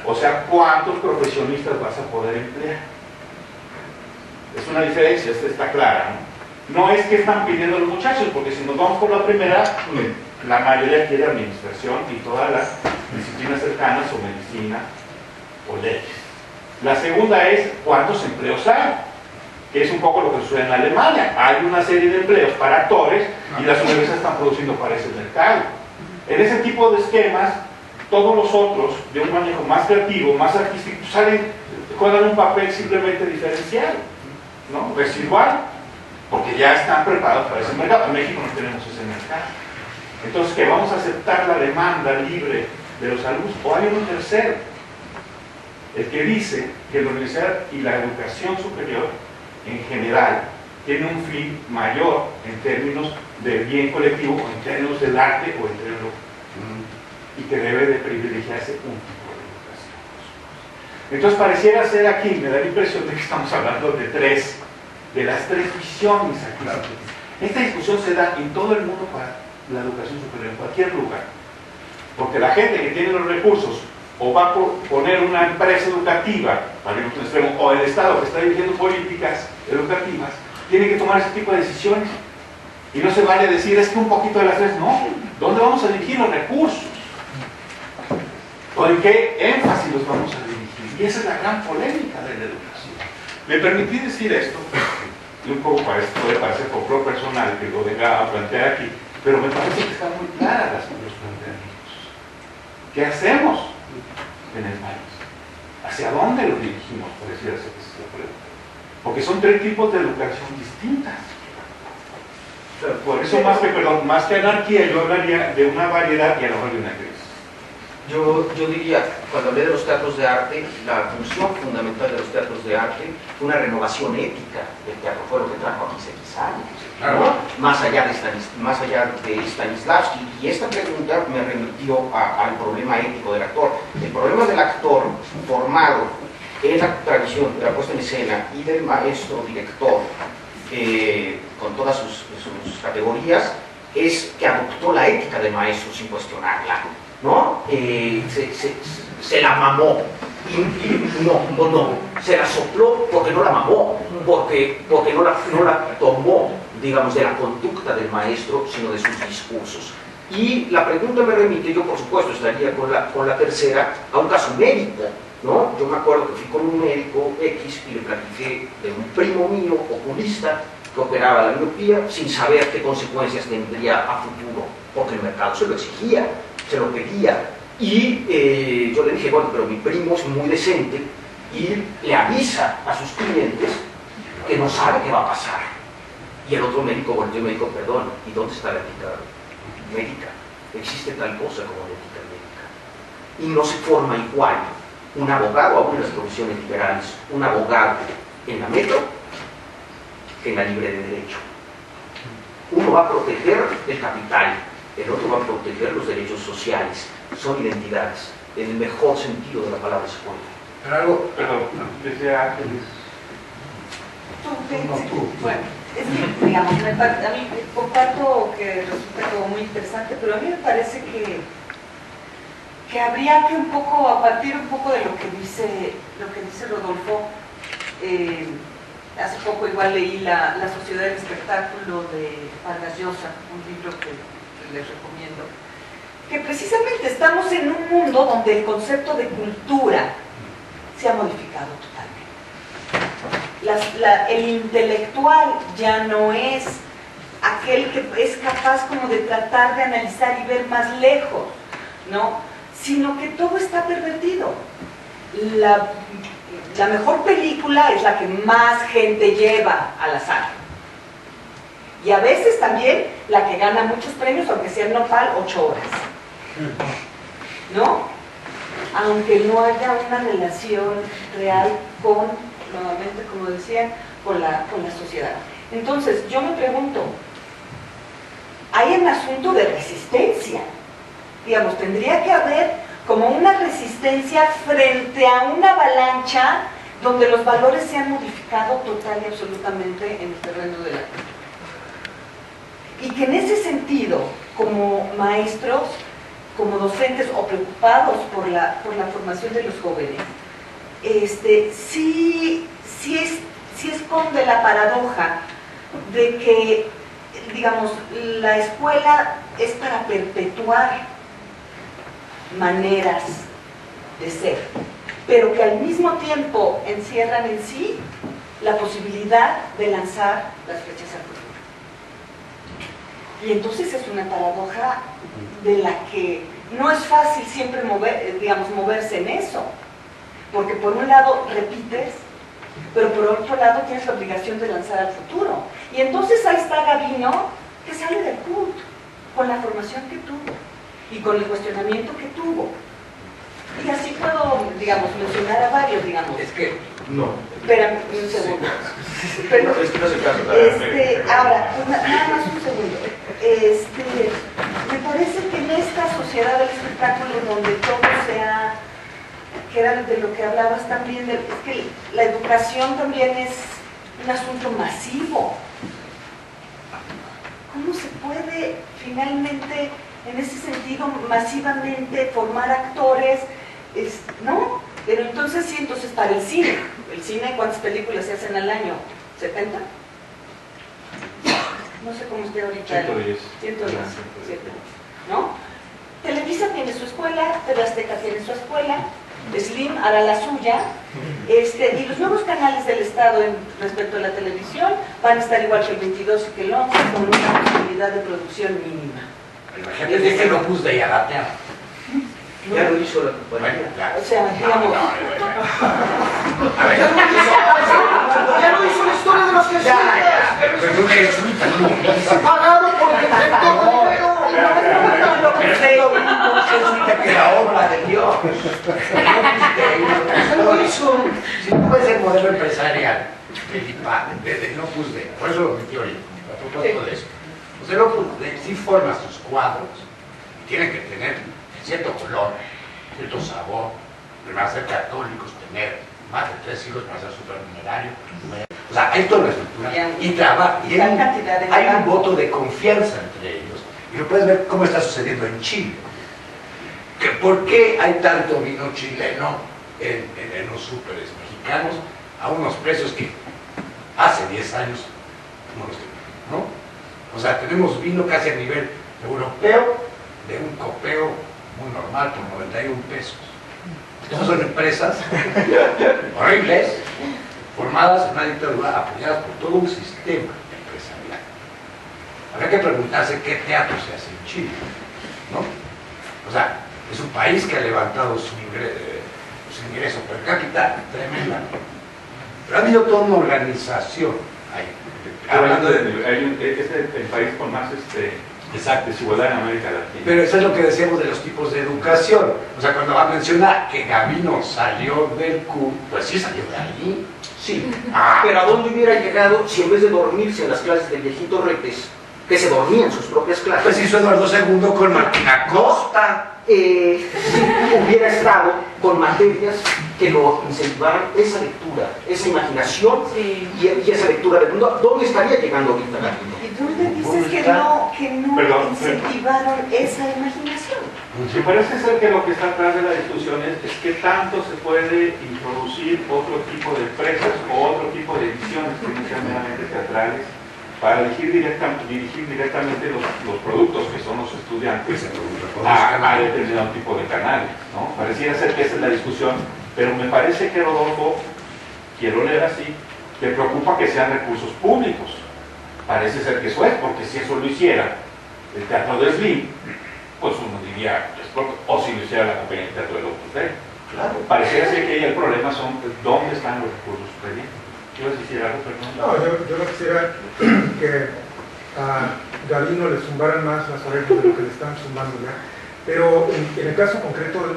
O sea, ¿cuántos profesionistas vas a poder emplear? Es una diferencia, esta está clara, ¿no? No es que están pidiendo los muchachos, porque si nos vamos por la primera, la mayoría quiere administración y todas las disciplinas cercanas o medicina o leyes. La segunda es cuántos empleos hay, que es un poco lo que sucede en Alemania. Hay una serie de empleos para actores y las universidades están produciendo para ese mercado. En ese tipo de esquemas, todos los otros, de un manejo más creativo, más artístico, juegan un papel simplemente diferencial, ¿no? Residual, porque ya están preparados para ese mercado. En México no tenemos ese mercado. Entonces, ¿qué? ¿Vamos a aceptar la demanda libre de los alumnos? ¿O hay un tercero? El que dice que la universidad y la educación superior, en general, tiene un fin mayor en términos de bien colectivo, o en términos del arte, o en términos y que debe de privilegiarse un tipo de educación. Entonces pareciera ser aquí, me da la impresión de que estamos hablando de las tres visiones aquí. Esta discusión se da en todo el mundo para la educación superior, en cualquier lugar, porque la gente que tiene los recursos o va a poner una empresa educativa, para el extremo, o el Estado que está dirigiendo políticas educativas, tiene que tomar ese tipo de decisiones. Y no se vale decir, es que un poquito de las tres, no. ¿Dónde vamos a dirigir los recursos? ¿O en qué énfasis los vamos a dirigir? Y esa es la gran polémica de la educación. Me permití decir esto, y un poco puede parecer folclore personal que lo venga a plantear aquí, pero me parece que están muy claras los planteamientos. ¿Qué hacemos en el país? ¿Hacia dónde lo dirigimos? Pareciera ser que se pregunta. Porque son tres tipos de educación distintas. Por eso, más que anarquía, yo hablaría de una variedad y a lo mejor de una crisis. Yo diría, cuando hablé de los teatros de arte, la función fundamental de los teatros de arte fue una renovación ética del teatro, fue lo que trajo a Kiseki, ¿no? Más allá de Stanislavski. Y esta pregunta me remitió al problema ético del actor. El problema del actor formado en la tradición de la puesta en escena y del maestro director, con todas sus categorías, es que adoptó la ética del maestro sin cuestionarla, ¿no? Se la mamó, no, se la sopló porque no la mamó, porque no la tomó, digamos, de la conducta del maestro, sino de sus discursos. Y la pregunta me remite, yo por supuesto estaría con la tercera, a un caso médico, ¿no? Yo me acuerdo que fui con un médico X y le platiqué de un primo mío, oculista, que operaba la miopía sin saber qué consecuencias tendría a futuro, porque el mercado se lo exigía, se lo pedía. Y yo le dije, bueno, pero mi primo es muy decente y le avisa a sus clientes que no sabe qué va a pasar. Y el otro médico volteó y me dijo, perdón, ¿y dónde está la ética médica? Existe tal cosa como la ética médica. Y no se forma igual un abogado, aún en las profesiones liberales, un abogado en la metro que en la libre de derecho. Uno va a proteger el capital, el otro va a proteger los derechos sociales. Son identidades, en el mejor sentido de la palabra se puede. Pero algo, perdón, decía Ángeles, Bueno, es que, digamos, a mí comparto que resulta como muy interesante, pero a mí me parece que habría que un poco, a partir un poco de lo que dice Rodolfo, hace poco igual leí La Sociedad del Espectáculo de Vargas Llosa, un libro que les recomiendo, que precisamente estamos en un mundo donde el concepto de cultura se ha modificado totalmente. El intelectual ya no es aquel que es capaz como de tratar de analizar y ver más lejos, ¿no? Sino que todo está pervertido. La mejor película es la que más gente lleva a la sala. Y a veces también la que gana muchos premios, aunque sea en nopal 8 horas. ¿No? Aunque no haya una relación real con, nuevamente como decían, con la sociedad. Entonces, yo me pregunto, hay un asunto de resistencia. Digamos, tendría que haber como una resistencia frente a una avalancha donde los valores se han modificado total y absolutamente en el terreno de la cultura. Y que en ese sentido, como maestros, como docentes o preocupados por la formación de los jóvenes, sí esconde la paradoja de que, digamos, la escuela es para perpetuar maneras de ser, pero que al mismo tiempo encierran en sí la posibilidad de lanzar las flechas al futuro. Y entonces es una paradoja de la que no es fácil siempre moverse en eso, porque por un lado repites, pero por otro lado tienes la obligación de lanzar al futuro. Y entonces ahí está Gavino, que sale del CUT, con la formación que tuvo y con el cuestionamiento que tuvo. Y así puedo, digamos, mencionar a varios, digamos. Es que, no. Espérame un segundo. Pero, es que no se trata. ahora, nada más un segundo. Me parece que en esta sociedad del espectáculo donde todo sea, que era de lo que hablabas también, es que la educación también es un asunto masivo. ¿Cómo se puede finalmente, en ese sentido, masivamente formar actores? ¿No? Pero entonces sí, entonces para el cine, ¿cuántas películas se hacen al año? ¿70? No sé cómo esté ahorita. 110. 110, ¿no? Televisa tiene su escuela, TV Azteca tiene su escuela, Slim hará la suya, y los nuevos canales del Estado respecto a la televisión van a estar igual que el 22 y que el 11, con una posibilidad de producción mínima. Imagínate que no puse de Yaratea. Ya lo hizo la compañía. O sea, digamos... Ya lo hizo la historia de los que Pero un jesuita, no. pagado por el Que la obra de Dios. No hizo. Si no puede ser modelo empresarial, el Opus Dei, por eso lo metió ahorita, a propósito de eso. Pues el Opus Dei sí forma sus cuadros y tiene que tener cierto color, cierto sabor, además ser católicos, tener más de 3 hijos para ser supernumerario. O sea, hay toda una estructura y trabaja, y hay un voto de confianza entre ellos. Y lo puedes ver cómo está sucediendo en Chile. ¿Por qué hay tanto vino chileno en los súperes mexicanos a unos precios que hace 10 años no los teníamos, ¿no? O sea, tenemos vino casi a nivel europeo, de un copeo muy normal por 91 pesos. Estas son empresas horribles, formadas en una dictadura, apoyadas por todo un sistema empresarial. Habrá que preguntarse qué teatro se hace en Chile, ¿no? O sea, es un país que ha levantado su ingreso per cápita tremendamente. Pero ha habido toda una organización ahí. Hablando es el país con más desigualdad en América Latina. Pero eso es lo que decíamos de los tipos de educación. O sea, cuando va a mencionar que Gavino salió del CUT, pues sí salió de ahí. Sí, pero ¿a dónde hubiera llegado si en vez de dormirse en las clases del viejito Retes, que se dormía en sus propias clases? Pues hizo Eduardo II con Martín Acosta. Hubiera estado con materias que lo incentivaran esa lectura, esa imaginación y esa lectura del mundo. ¿Dónde estaría llegando ahorita Gabino? ¿Y dónde dices que no incentivaron esa imaginación? Sí, parece ser que lo que está atrás de la discusión es que tanto se puede introducir otro tipo de empresas o otro tipo de ediciones que no sean meramente teatrales para dirigir directamente los productos que son los estudiantes a determinado tipo de canales, ¿no? Pareciera ser que esa es la discusión, pero me parece que Rodolfo, quiero leer así, le preocupa que sean recursos públicos. Parece ser que eso es, porque si eso lo hiciera el Teatro de Slim, pues uno diría, o si lo hiciera la compañía de teatro de Opus Dei. Claro. Pareciera ser que ahí el problema son dónde están los recursos previstos. ¿Quieres decir algo, perdón? No, yo no quisiera que a Gabino le zumbaran más las orejas de lo que le están zumbando ya, pero en el caso concreto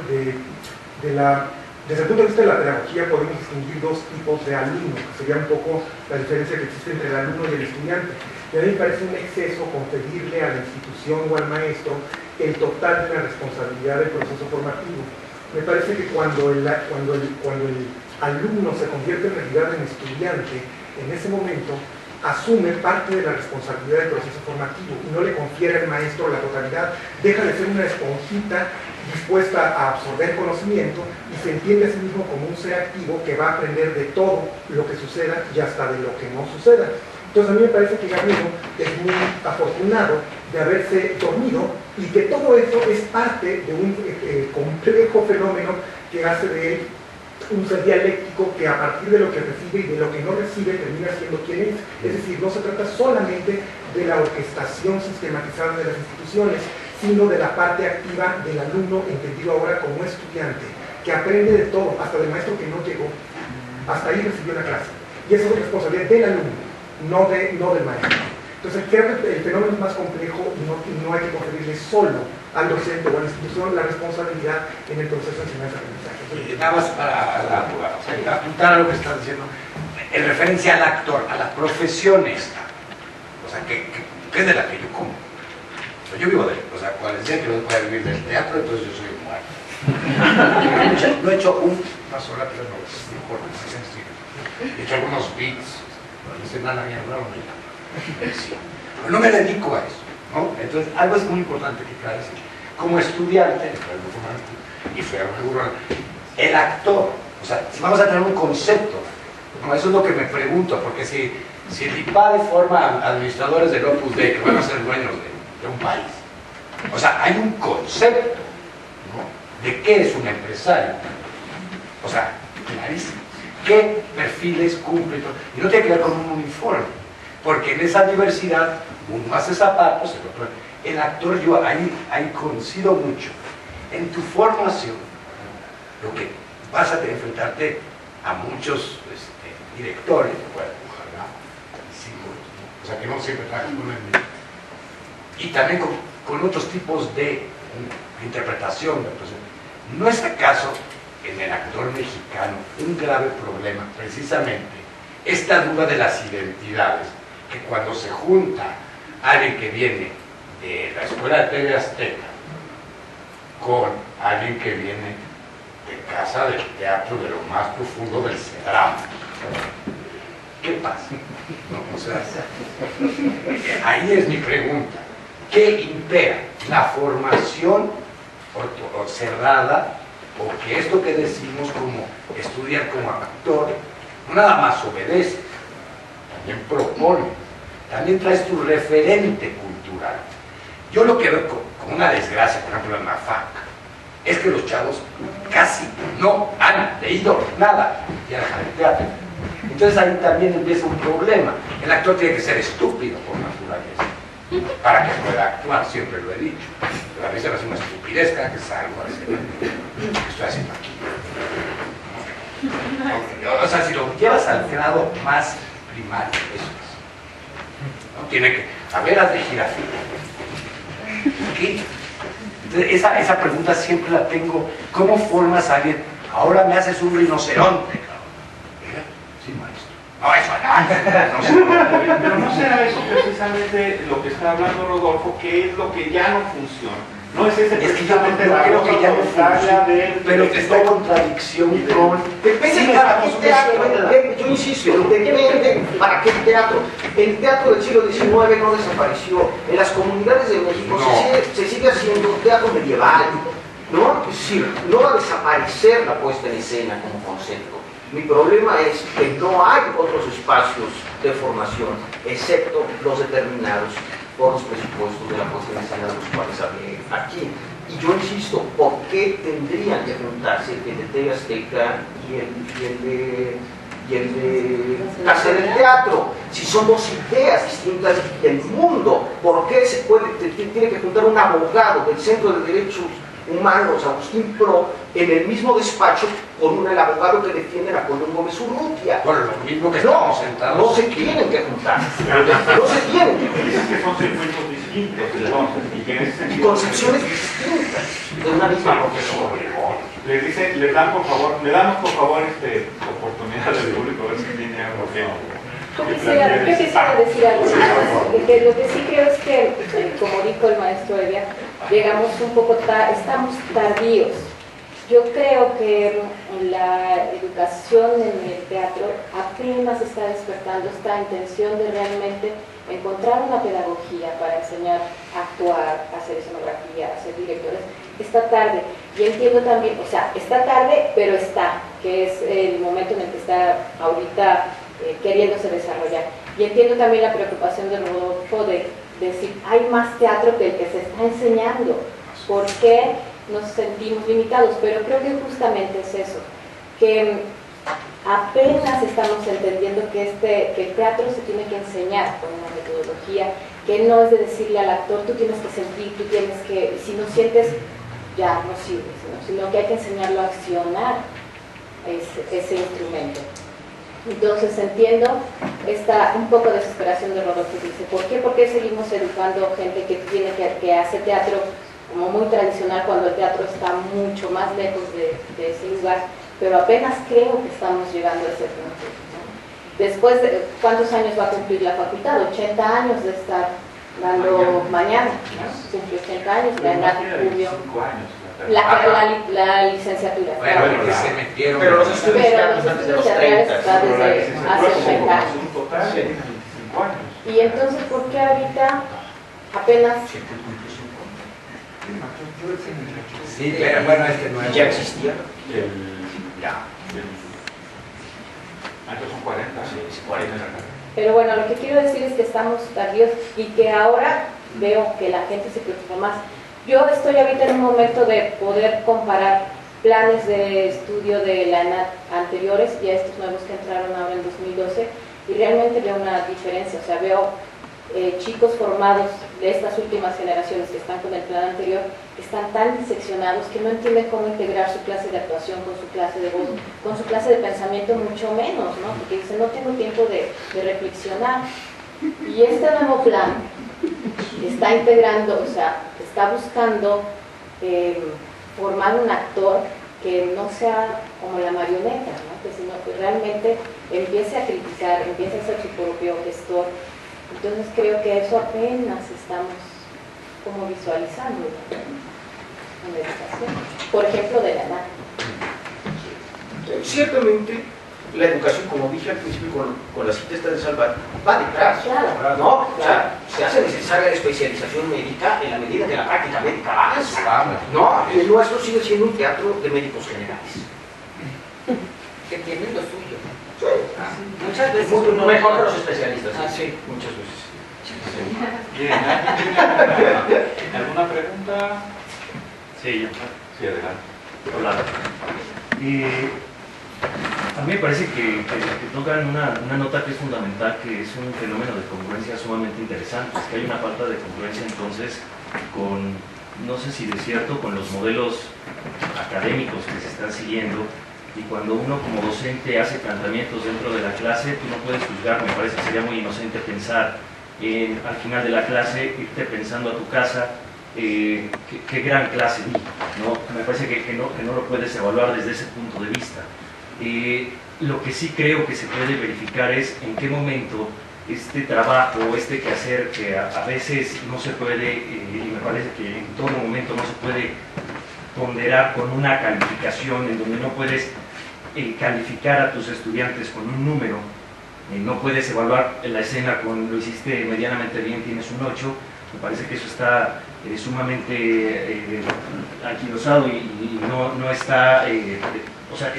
desde el punto de vista de la pedagogía podemos distinguir dos tipos de alumnos, que sería un poco la diferencia que existe entre el alumno y el estudiante. Y a mí me parece un exceso conferirle a la institución o al maestro el total de la responsabilidad del proceso formativo. Me parece que cuando el alumno se convierte en realidad en estudiante, en ese momento asume parte de la responsabilidad del proceso formativo y no le confiere al maestro la totalidad, deja de ser una esponjita dispuesta a absorber conocimiento y se entiende a sí mismo como un ser activo que va a aprender de todo lo que suceda y hasta de lo que no suceda. Entonces a mí me parece que Gabino es muy afortunado de haberse dormido y que todo eso es parte de un complejo fenómeno que hace de él un ser dialéctico que a partir de lo que recibe y de lo que no recibe termina siendo quien es. Es decir, no se trata solamente de la orquestación sistematizada de las instituciones, sino de la parte activa del alumno, entendido ahora como estudiante, que aprende de todo, hasta del maestro que no llegó, hasta ahí recibió la clase. Y esa es responsabilidad del alumno, no del maestro. Entonces, creo que el fenómeno es más complejo y no hay que conferirle solo al docente o a la institución la responsabilidad en el proceso de enseñanza-aprendizaje. Nada más para apuntar a lo que estás diciendo, en referencia al actor, a la profesión esta, o sea, que es de la que yo como. O sea, yo vivo de, o sea, cuando decía que no se puede vivir del teatro, entonces yo soy un muerto. No he hecho una sola, pero no importa, he hecho algunos beats, no sé nada bien, no me llamo. Sí. Pero no me dedico a eso, ¿no? Entonces, algo es muy importante que cada vez, como estudiante, y fue el actor, o sea, si vamos a tener un concepto, ¿no? Eso es lo que me pregunto, porque si el IPADE forma administradores del Opus Dei que van a ser dueños de un país, o sea, hay un concepto, ¿no? De qué es un empresario, o sea, clarísimo, qué perfiles cumple, y no tiene que ver con un uniforme. Porque en esa diversidad, uno hace zapatos, el otro. El actor, yo ahí coincido mucho. En tu formación, lo que vas a enfrentarte a muchos directores, bueno, ojalá, sí, o sea, que no siempre trabajas con el mismo. Y también con otros tipos de interpretación. ¿No es acaso en el actor mexicano un grave problema, precisamente, esta duda de las identidades? Que cuando se junta alguien que viene de la Escuela de TV Azteca con alguien que viene de casa del teatro de lo más profundo del Cedramo, ¿qué pasa? No, o sea, ahí es mi pregunta. ¿Qué impera? ¿La formación cerrada o que esto que decimos como estudiar como actor no nada más obedece, también propone? También traes tu referente cultural. Yo lo que veo como una desgracia, por ejemplo, en la FAC, es que los chavos casi no han leído nada y dejan el teatro. Entonces ahí también empieza un problema. El actor tiene que ser estúpido por naturaleza para que pueda actuar, siempre lo he dicho. Pero a mí se me hace una estupidez cada que salgo a decir ¿qué estoy haciendo aquí? O sea, si lo llevas al grado más primario, eso es. ¿No? Tiene que haber haz de jirafita. Entonces, esa pregunta siempre la tengo. ¿Cómo formas a alguien? Ahora me haces un rinoceronte. Sí, maestro. No, eso Pero no será eso precisamente lo que está hablando Rodolfo, que es lo que ya no funciona. No es ese precisamente la creo que ya no funciona, pero que está en contradicción con... Depende para qué teatro, yo insisto, depende para qué teatro. El teatro del siglo XIX no desapareció. En las comunidades de México se sigue haciendo teatro medieval, ¿no? Es decir, no va a desaparecer la puesta en escena como concepto. Mi problema es que no hay otros espacios de formación, excepto los determinados por los presupuestos de la puesta en escena de los cuales hablé aquí. Y yo insisto, ¿por qué tendrían que juntarse el de TV Azteca y el de Casa del Teatro? Si son dos ideas distintas del mundo, ¿por qué tiene que juntar un abogado del Centro de Derechos Humanos, Agustín Pro, en el mismo despacho con el abogado que defiende a Napoleón Gómez Urrutia? Por lo mismo que estamos sentados. No se tienen que juntar. No se tienen que juntar. Dices que son circuitos distintos, entonces, y que en ese Y sentido... concepciones distintas de una misma profesión. Le damos por favor oportunidad al público a ver si tiene algo que... Yo quisiera decir algo más, porque lo que sí creo es que, como dijo el maestro Evia, llegamos un poco estamos tardíos. Yo creo que la educación en el teatro apenas está despertando esta intención de realmente encontrar una pedagogía para enseñar a actuar, a hacer escenografía, a ser directores. Está tarde. Y entiendo también, o sea, está tarde, pero está, que es el momento en el que está ahorita queriéndose desarrollar. Y entiendo también la preocupación de Rodolfo de decir, hay más teatro que el que se está enseñando. ¿Por qué nos sentimos limitados? Pero creo que justamente es eso, que apenas estamos entendiendo que el teatro se tiene que enseñar con una metodología, que no es de decirle al actor, tú tienes que sentir, tú tienes que, si no sientes, ya no sirve, sino que hay que enseñarlo a accionar ese instrumento. Entonces entiendo un poco de desesperación de Rodolfo, que dice, ¿por qué? ¿Por qué seguimos educando gente que hace teatro como muy tradicional cuando el teatro está mucho más lejos de ese lugar? Pero apenas creo que estamos llegando a ese punto, ¿no? Después de, ¿cuántos años va a cumplir la facultad? 80 años de estar dando mañana, ¿no? Cumple 80 años, la julio. La licenciatura. Bueno, que se metieron. Pero los estudios antes de los 30. Está desde hace 80 años. Y entonces, ¿por qué ahorita apenas? Sí, pero bueno, es que no ya existía. Entonces son 40. Sí, 40. Pero bueno, lo que quiero decir es que estamos tardíos y que ahora veo que la gente se preocupa más. Yo estoy ahorita en un momento de poder comparar planes de estudio de la ENAD anteriores y a estos nuevos que entraron ahora en 2012 y realmente veo una diferencia, o sea, veo chicos formados de estas últimas generaciones que están con el plan anterior, que están tan diseccionados que no entienden cómo integrar su clase de actuación con su clase de voz, con su clase de pensamiento mucho menos, ¿no? Porque dicen, no tengo tiempo de reflexionar. Y este nuevo plan está integrando, o sea, está buscando formar un actor que no sea como la marioneta, ¿no? Sino que realmente empiece a criticar, empiece a ser su propio gestor. Entonces creo que eso apenas estamos como visualizando en la educación. Por ejemplo, de la edad. Ciertamente, la educación, como dije al principio con la cita esta de Salvat, va detrás, Claro. ¿no? O sea, se hace necesaria la especialización médica en la medida que la práctica médica avanza, ¿no? Y el nuestro sigue siendo un teatro de médicos generales. Que tienen lo suyo. Sí. Muchas veces Mejor que los especialistas. Sí. Muchas veces. Bien, ¿alguien tiene alguna pregunta? Sí, Sí, adelante. hola. A mí me parece que tocan una nota que es fundamental, que es un fenómeno de congruencia sumamente interesante. Es que hay una falta de congruencia entonces con, no sé si de cierto, con los modelos académicos que se están siguiendo. Y cuando uno como docente hace planteamientos dentro de la clase, tú no puedes juzgar, me parece que sería muy inocente pensar al final de la clase, irte pensando a tu casa, qué gran clase di, ¿no? Me parece que no lo puedes evaluar desde ese punto de vista. Y lo que sí creo que se puede verificar es en qué momento este trabajo, este quehacer que a veces no se puede, y me parece que en todo momento no se puede ponderar con una calificación, en donde no puedes calificar a tus estudiantes con un número, no puedes evaluar la escena con lo hiciste medianamente bien, tienes un 8, me parece que eso está sumamente anquilosado y no está, o sea,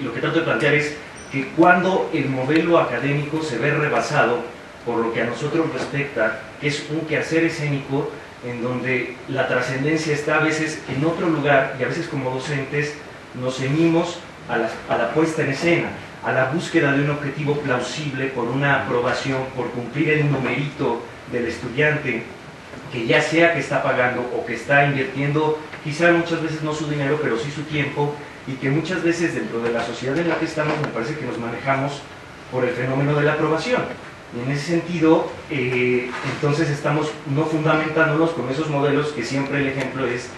lo que trato de plantear es que cuando el modelo académico se ve rebasado por lo que a nosotros respecta, que es un quehacer escénico en donde la trascendencia está a veces en otro lugar y a veces como docentes nos ceñimos a la puesta en escena, a la búsqueda de un objetivo plausible por una aprobación, por cumplir el numerito del estudiante, que ya sea que está pagando o que está invirtiendo, quizá muchas veces no su dinero, pero sí su tiempo, y que muchas veces dentro de la sociedad en la que estamos me parece que nos manejamos por el fenómeno de la aprobación. Y en ese sentido, entonces estamos no fundamentándonos con esos modelos que siempre el ejemplo es,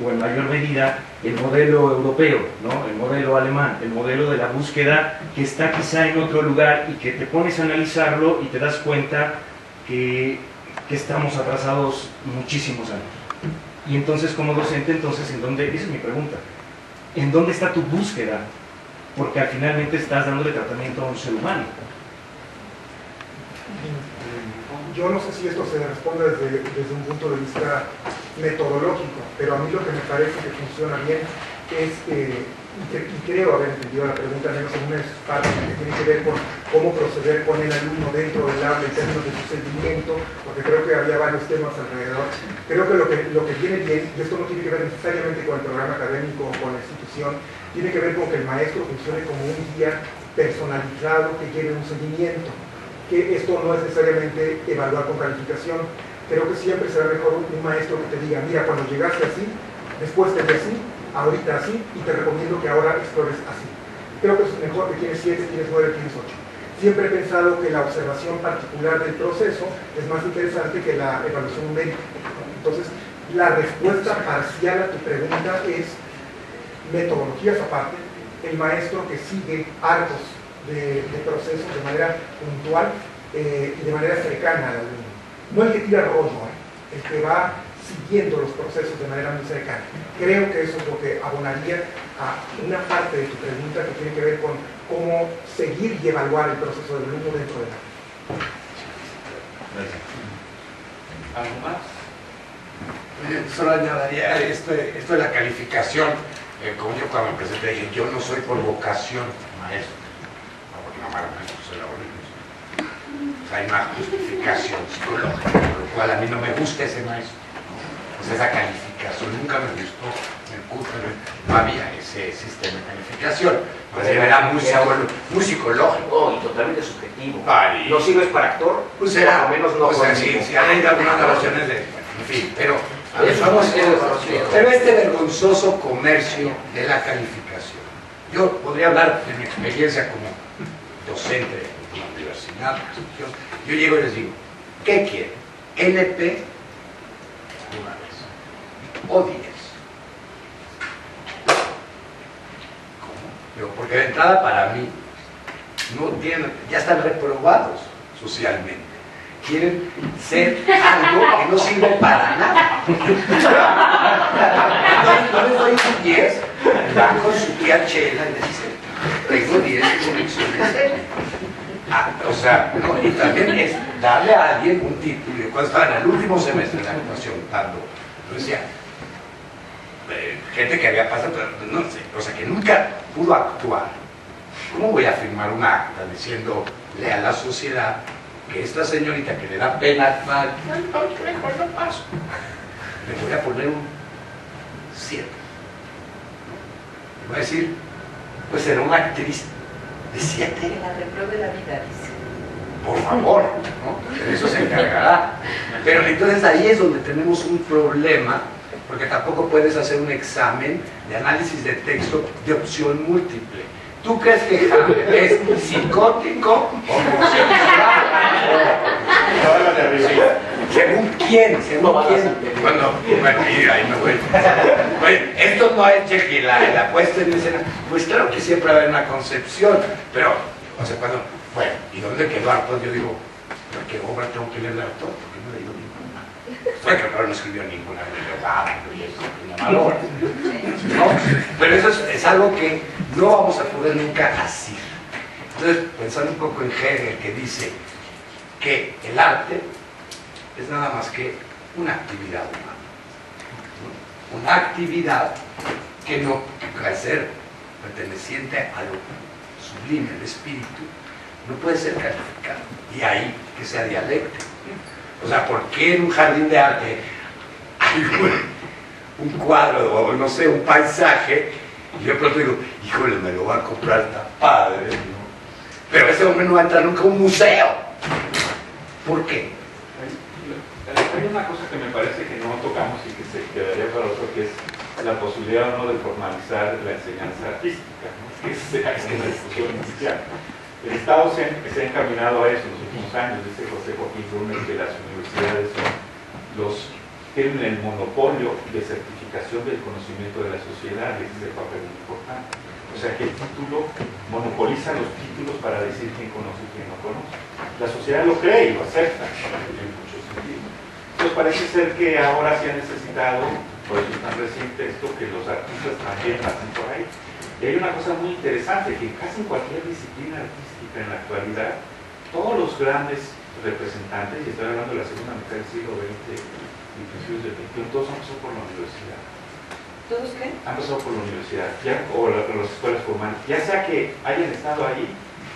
o en mayor medida, el modelo europeo, ¿no? El modelo alemán, el modelo de la búsqueda que está quizá en otro lugar y que te pones a analizarlo y te das cuenta que estamos atrasados muchísimos años. Y entonces como docente, entonces, ¿en dónde? Esa es mi pregunta. ¿En dónde está tu búsqueda? Porque al finalmente estás dándole tratamiento a un ser humano. Yo no sé si esto se responde desde un punto de vista metodológico, pero a mí lo que me parece que funciona bien es, y creo haber entendido la pregunta, al menos en una parte que tiene que ver con cómo proceder con el alumno dentro del aula en términos de su seguimiento, porque creo que había varios temas alrededor. Creo que lo que viene bien, y esto no tiene que ver necesariamente con el programa académico o con la institución, tiene que ver con que el maestro funcione como un guía personalizado que lleve un seguimiento, que esto no es necesariamente evaluar con calificación. Creo que siempre será mejor un maestro que te diga, mira, cuando llegaste así, después te ve así, ahorita así, y te recomiendo que ahora explores así. Creo que es mejor que tienes 7, tienes 9, tienes 8. Siempre he pensado que la observación particular del proceso es más interesante que la evaluación numérica. Entonces, la respuesta parcial a tu pregunta es metodologías aparte, el maestro que sigue arcos de procesos de manera puntual y de manera cercana al alumno. No el que tira rollo, el que va siguiendo los procesos de manera muy cercana. Creo que eso es lo que abonaría a una parte de tu pregunta que tiene que ver con cómo seguir y evaluar el proceso del alumno dentro de la. ¿Algo más? Solo añadiría esto de la calificación. Como yo cuando me presenté dije, yo no soy por vocación maestro. Hay una justificación psicológica, por lo cual a mí no me gusta ese maestro. Pues esa calificación nunca me gustó. En el curso no había ese sistema de calificación. Pues era muy psicológico. Y totalmente subjetivo. Ay, ¿No sirves para actor? Pues era, por lo menos no. o sea, si hay algunas grabaciones de, en fin, pero este vergonzoso comercio de la calificación. Yo podría hablar de mi experiencia como docente de la universidad, yo llego y les digo, ¿qué quieren? ¿LP? Una vez. ¿O 10? ¿Cómo? Pero porque de entrada para mí no tienen, ya están reprobados socialmente. Quieren ser algo que no sirve para nada. Yo les doy un 10, van con su tía Chela y les dicen, tengo 10 conexiones. O sea, no, y también es darle a alguien un título. Yo cuando estaba en el último semestre de la actuación, yo decía, gente que había pasado, no sé, o sea, que nunca pudo actuar. ¿Cómo voy a firmar un acta diciéndole a la sociedad que esta señorita que le da pena actuar, mejor no paso? Le voy a poner un 7. Le voy a decir, pues será una actriz de 7. Que la repruebe la vida, dice. Por favor, ¿no? De eso se encargará. Pero entonces ahí es donde tenemos un problema, porque tampoco puedes hacer un examen de análisis de texto de opción múltiple. ¿Tú crees que Hamlet es psicótico, homosexual? ¿Según quién? ¿Según quién? Bueno, ahí me voy. Oye, esto no es que la puesta en escena. Pues claro que siempre va a haber una concepción, pero, o sea, cuando, bueno, ¿y dónde quedó Artaud? Yo digo, ¿pero qué obra tengo que leer de Artaud? Porque no he leído ninguna. Estoy que no escribió ninguna, una mala obra. ¿No? Pero eso es algo que no vamos a poder nunca asir. Entonces, pensando un poco en Hegel, que dice que el arte es nada más que una actividad humana, ¿no? Una actividad que no puede ser perteneciente a lo sublime, el espíritu, no puede ser calificado. Y ahí que sea dialéctico. O sea, ¿por qué en un jardín de arte hay un cuadro o no sé, un paisaje? Y yo de pronto digo, híjole, me lo va a comprar, está padre, ¿no? Pero ese hombre no va a entrar nunca a un museo. ¿Por qué? Hay una cosa que me parece que no tocamos y que se quedaría para otro, que es la posibilidad o no de formalizar la enseñanza artística, ¿no? Que es una discusión inicial. El Estado se ha encaminado a eso en los últimos años. Dice José Joaquín Brunner que las universidades tienen el monopolio de certificación del conocimiento de la sociedad, y ese es el papel muy importante. O sea que el título monopoliza los títulos para decir quién conoce y quién no conoce. La sociedad lo cree y lo acepta en muchos sentidos. Entonces parece ser que ahora se ha necesitado, por eso es tan reciente esto, que los artistas también pasen por ahí. Y hay una cosa muy interesante, que casi en cualquier disciplina artística en la actualidad, todos los grandes representantes, y estoy hablando de la segunda mitad del siglo XX y principios del XXI, todos han pasado por la universidad. ¿Todos qué? Han pasado por la universidad, o las escuelas formales, ya sea que hayan estado ahí,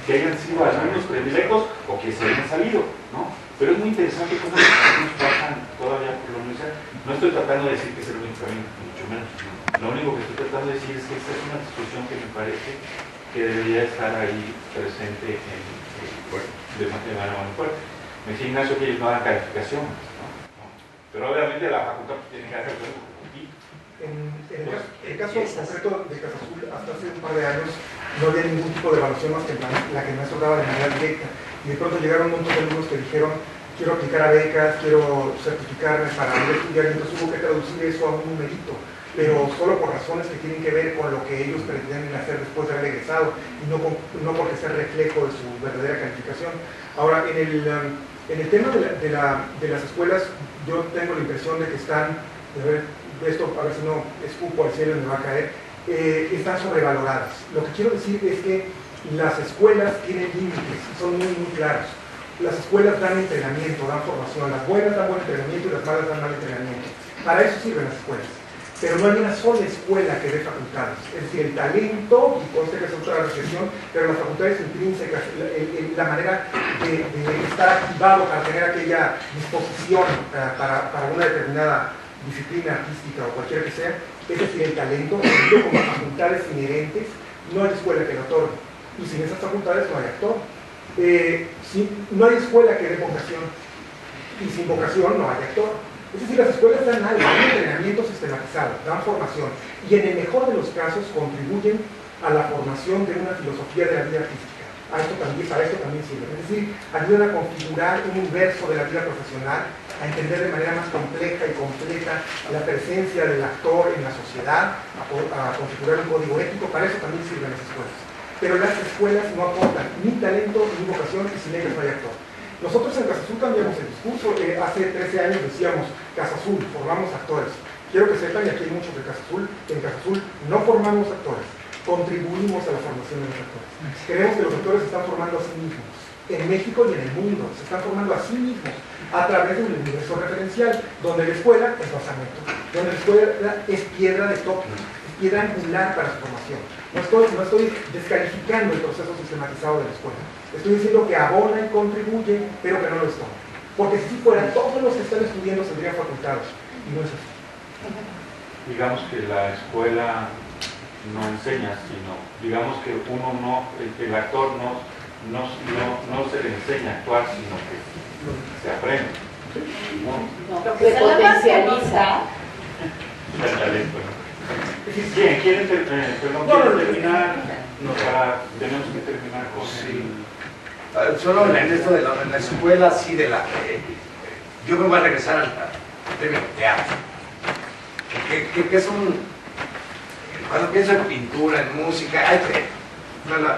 que hayan sido alumnos predilectos o que se hayan salido, ¿no? Pero es muy interesante cómo los alumnos pasan todavía por la universidad. No estoy tratando de decir que es el único camino, mucho menos. Lo único que estoy tratando de decir es que esta es una discusión que me parece que debería estar ahí presente de manera muy fuerte. Me dice Ignacio que ellos no dan calificaciones, ¿no? Pero obviamente la facultad tiene que hacer algo. En el caso concreto de Casa Azul, hasta hace un par de años no había ningún tipo de evaluación más que la que el maestro daba de manera directa. Y de pronto llegaron un montón de alumnos que dijeron, quiero aplicar a becas, quiero certificarme para ir a estudiar, y entonces hubo que traducir eso a un numerito, pero solo por razones que tienen que ver con lo que ellos pretenden hacer después de haber egresado, y no porque sea reflejo de su verdadera calificación. Ahora, en el tema de las escuelas, yo tengo la impresión de que están, esto a ver si no escupo al cielo y me va a caer, están sobrevaloradas. Lo que quiero decir es que las escuelas tienen límites, son muy claros. Las escuelas dan entrenamiento, dan formación, las buenas dan buen entrenamiento y las malas dan mal entrenamiento. Para eso sirven las escuelas. Pero no hay una sola escuela que dé facultades. Es decir, el talento, y conste que es otra reflexión, pero las facultades intrínsecas, la manera de estar activado para tener aquella disposición para una determinada disciplina artística o cualquiera que sea, es decir, el talento, como facultades inherentes, no hay escuela que lo otorgue. Y sin esas facultades no hay actor. No hay escuela que dé vocación. Y sin vocación no hay actor. Es decir, las escuelas dan algo, dan entrenamiento sistematizado, dan formación. Y en el mejor de los casos contribuyen a la formación de una filosofía de la vida artística. Para esto también sirve. Es decir, ayudan a configurar un universo de la vida profesional, a entender de manera más compleja y completa la presencia del actor en la sociedad, a configurar un código ético. Para eso también sirven las escuelas. Pero las escuelas no aportan ni talento ni vocación, y sin ellas no hay actor. Nosotros en Casa Azul cambiamos el discurso. Hace 13 años decíamos, Casa Azul, formamos actores. Quiero que sepan, y aquí hay muchos de Casa Azul, que en Casa Azul no formamos actores, contribuimos a la formación de los actores. Creemos que los actores se están formando a sí mismos, en México y en el mundo, se están formando a sí mismos, a través de un universo referencial, donde la escuela es basamento, donde la escuela es piedra de toque, es piedra angular para su formación. No estoy descalificando el proceso sistematizado de la escuela. Estoy diciendo que abona y contribuye, pero que no lo es todo. Porque si fuera, todos los que están estudiando saldrían facultados. Y no es así. Digamos que la escuela no enseña, sino digamos que el actor no se le enseña a actuar, sino que se aprende. Se potencializa. El talento. Bien, ¿quieren terminar? Tenemos que terminar con solo en esto de la escuela, sí, de la yo me voy a regresar al tema del teatro, que es cuando pienso en pintura, en música,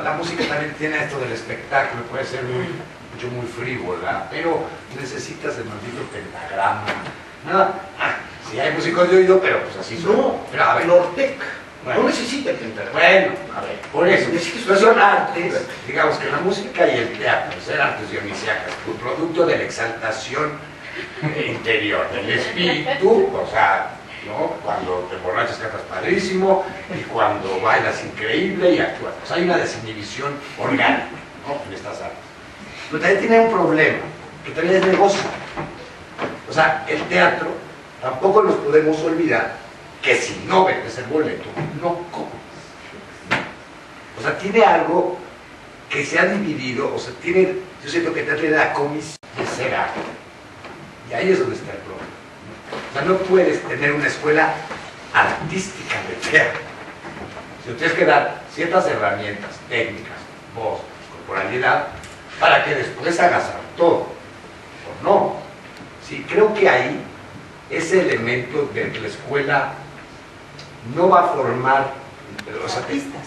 la música también tiene esto del espectáculo, puede ser muy frívola, pero necesitas el maldito pentagrama. Sí hay músicos de oído, pero pues así son. No, pero a ver, Nortec bueno, no necesita el pentagrama. bueno, a ver, por eso, Necesitas son artes, digamos que la música y el teatro, ser artes dionisíacas, un producto de la exaltación interior, del espíritu, o sea, ¿no? Cuando te emborrachas cantas padrísimo y cuando bailas increíble y actúas. O sea, hay una desinhibición orgánica, ¿no? En estas artes. Pero también tiene un problema, que también es negocio. O sea, el teatro, tampoco nos podemos olvidar que si no vendes el boleto, no comes. O sea, tiene algo que se ha dividido, o sea, tiene, yo siento que tiene la comisión de ser arte. Y ahí es donde está el problema. O sea, no puedes tener una escuela artística de teatro. Si tienes que dar ciertas herramientas, técnicas, voz, corporalidad, para que después hagas todo. ¿O no? Sí, creo que ahí ese elemento de que la escuela no va a formar los artistas.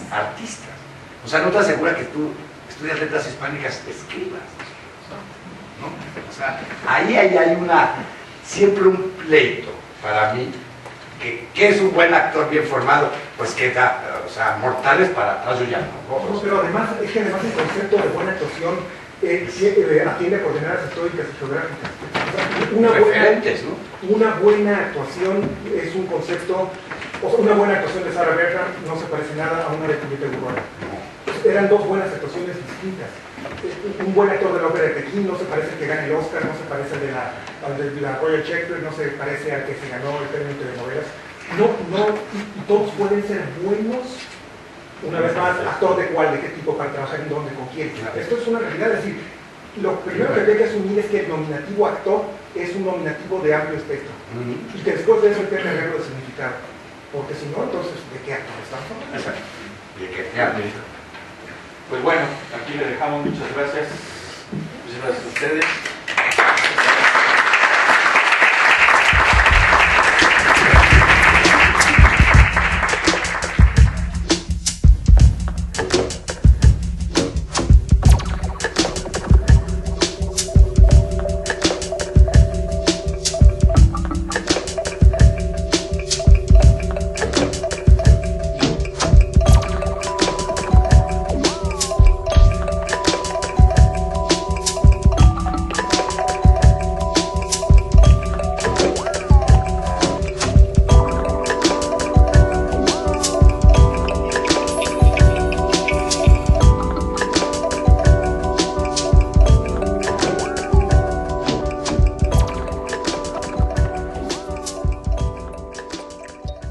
O sea, no te asegura que tú estudias letras hispánicas, escribas. ¿No? O sea, ahí hay siempre un pleito para mí, que es un buen actor bien formado, pues que da, o sea, mortales para atrás yo ya no. No, pero además, es que además el concepto de buena actuación atiende a coordenadas históricas y geográficas. Referentes, ¿no? Una buena actuación es un concepto, o sea, una buena actuación de Sarah Bernhardt no se parece nada a una de Julieta Gurrola. Eran dos buenas actuaciones distintas. Un buen actor de la ópera de Pekín no se parece al que gana el Oscar, no se parece al de la Royal Shakespeare, no se parece al que se ganó el premio de novelas. Y todos pueden ser buenos. Una vez más, actor de cuál, de qué tipo, para trabajar en dónde, con quién. Esto es una realidad, es decir, lo primero que hay que asumir es que el nominativo actor es un nominativo de amplio espectro. Y que después de eso hay que arreglo de significado. Porque si no, entonces, ¿de qué actor estamos hablando? Exacto. ¿De qué teatro? Pues bueno, aquí le dejamos. Muchas gracias. Muchas gracias a ustedes.